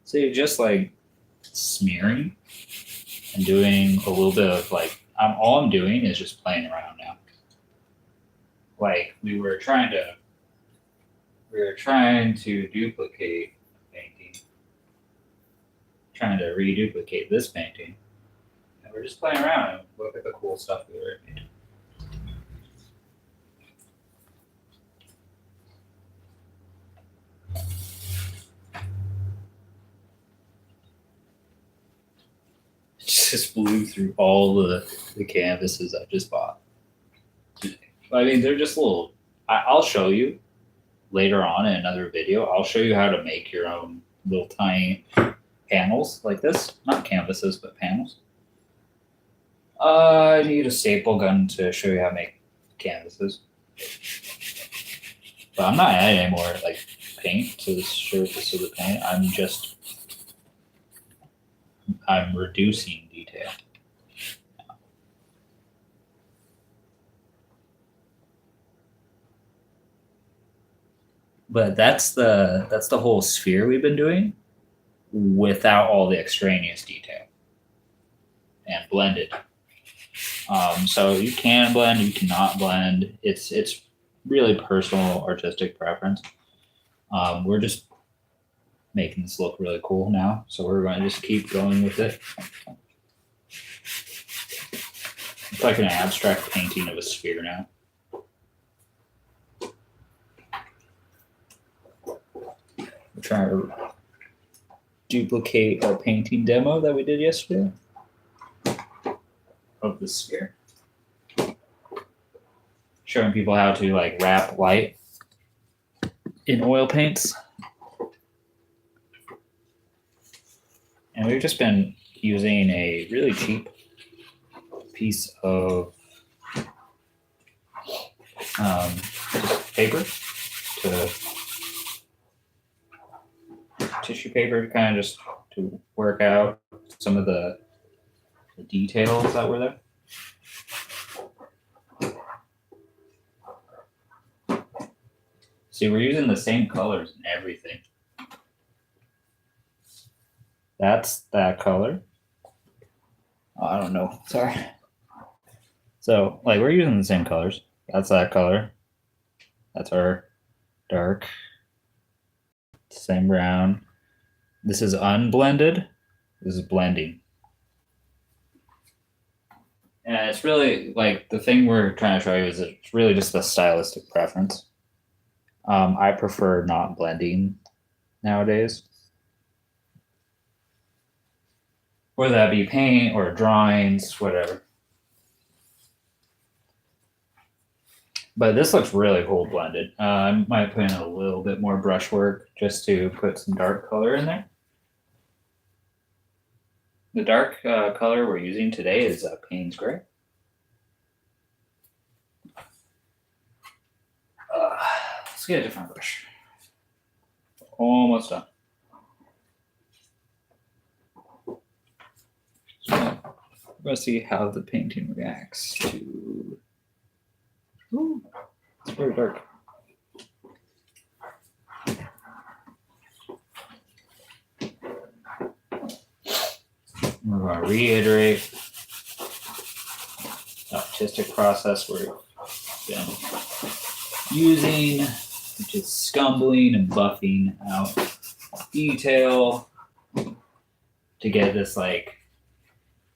So you're just like smearing and doing a little bit of like, all I'm doing is just playing around now. Like we were trying to duplicate a painting, trying to reduplicate this painting. And we're just playing around and look at the cool stuff we already made. just blew through all the canvases I just bought today. I mean, they're just little. I'll show you later on in another video. I'll show you how to make your own little tiny panels like this. Not canvases, but panels. I need a staple gun to show you how to make canvases. But I'm not adding any more like paint to the surface of the paint. I'm reducing detail. But that's the whole sphere we've been doing without all the extraneous detail and blended. So you can blend, you cannot blend. It's really personal artistic preference. We're just making this look really cool now, so we're going to just keep going with it. It's like an abstract painting of a sphere now. We're trying to duplicate our painting demo that we did yesterday of the sphere. Showing people how to like wrap light in oil paints. And we've just been using a really cheap piece of paper tissue paper to kind of just to work out some of the details that were there. See, we're using the same colors and everything. That's that color. Oh, I don't know. Sorry. So, like, we're using the same colors. That's that color. That's our dark. Same brown. This is unblended. This is blending. And it's really, like, the thing we're trying to show you is it's really just the stylistic preference. I prefer not blending nowadays. Whether that be paint or drawings, whatever. But this looks really cool blended. I might put in a little bit more brushwork just to put some dark color in there. The dark color we're using today is Payne's Gray. Let's get a different brush. Almost done. So we're going to see how the painting reacts to... Ooh, it's very dark. We're going to reiterate the artistic process we've been using, which is scumbling and buffing out detail to get this like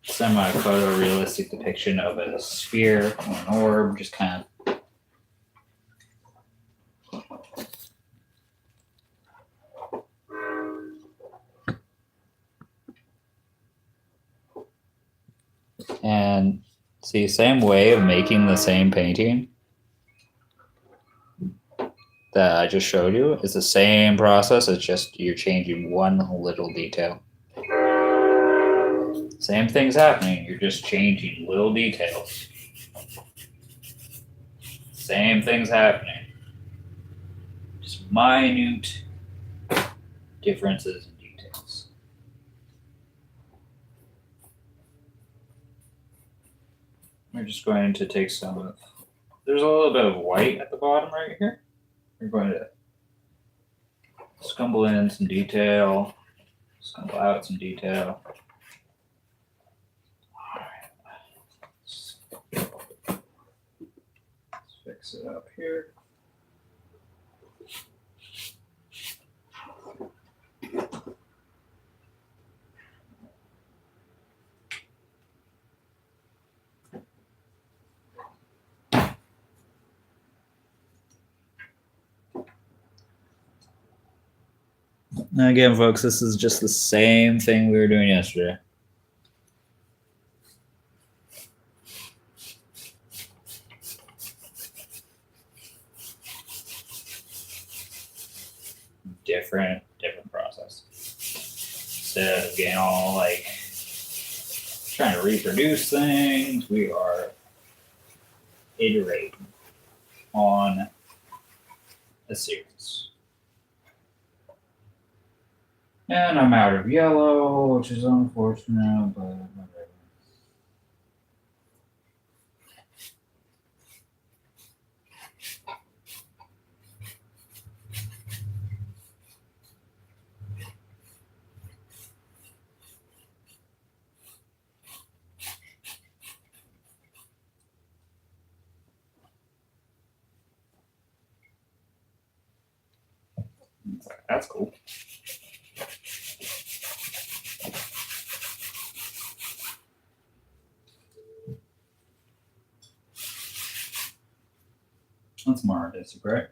semi-photorealistic depiction of a sphere or an orb, just kind of and see, same way of making the same painting that I just showed you. It's the same process. It's just you're changing one little detail. Same thing's happening. You're just changing little details. Same thing's happening. Just minute differences in details. We're just going to take some of... There's a little bit of white at the bottom right here. We're going to scumble in some detail, scumble out some detail. Let's fix it up here. Now again, folks, this is just the same thing we were doing yesterday. different process. Instead of getting all like trying to reproduce things, we are iterating on a series. And I'm out of yellow, which is unfortunate, but whatever. That's cool. That's more artistic, right?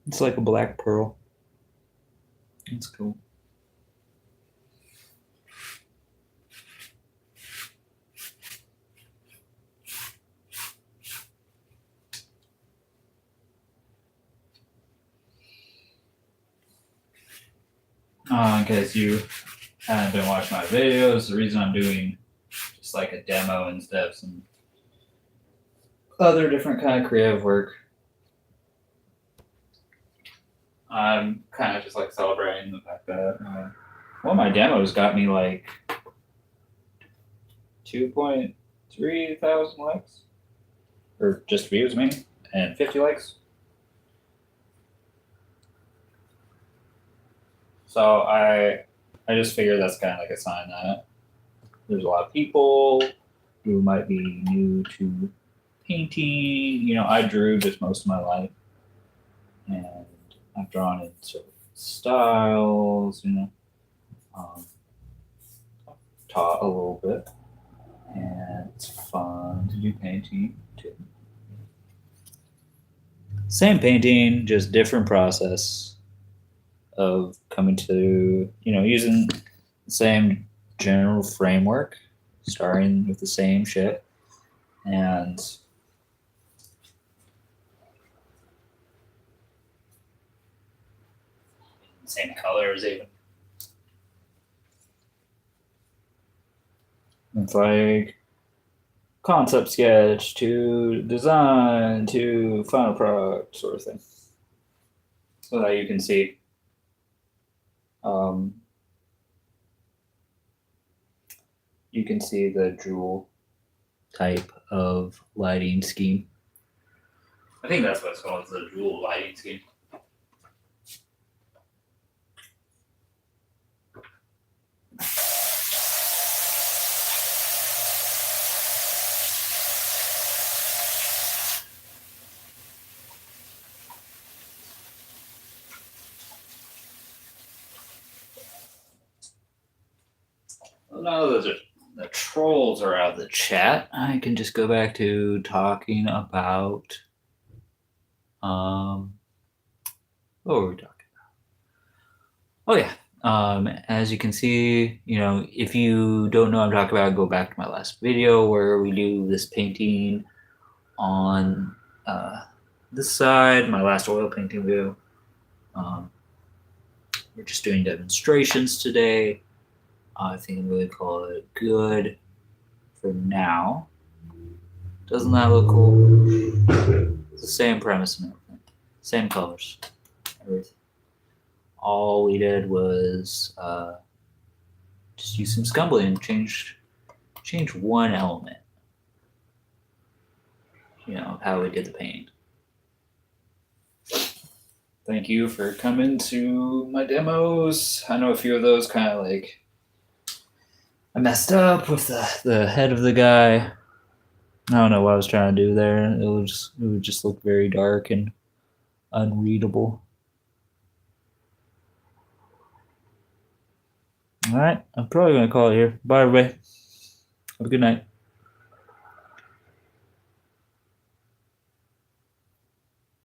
It's like a black pearl. It's cool. In case you haven't been watching my videos, the reason I'm doing just like a demo instead of some other different kind of creative work, I'm kind of just like celebrating the fact that one of my demos got me like 2.3 thousand likes, or just views, I mean, and 50 likes. So I just figured that's kind of like a sign that there's a lot of people who might be new to painting. You know, I drew just most of my life, and I've drawn in sort of styles. You know, taught a little bit, and it's fun to do painting too. Same painting, just different process of coming to, you know, using the same general framework, starting with the same shit, and same colors even. It's like concept sketch to design to final product sort of thing. So that you can see you can see the jewel type of lighting scheme. I think that's what it's called, the jewel lighting scheme. Well, now that the trolls are out of the chat, I can just go back to talking about what were we talking about? Oh yeah. As you can see, you know, if you don't know what I'm talking about, go back to my last video where we do this painting on this side, my last oil painting video. We're just doing demonstrations today. I think I'm going to call it good for now. Doesn't that look cool? It's the same premise and everything. Same colors. Everything. All we did was just use some scumbling and change one element. You know, how we did the paint. Thank you for coming to my demos. I know a few of those kind of like I messed up with the head of the guy. I don't know what I was trying to do there. It would just look very dark and unreadable. All right. I'm probably going to call it here. Bye, everybody. Have a good night.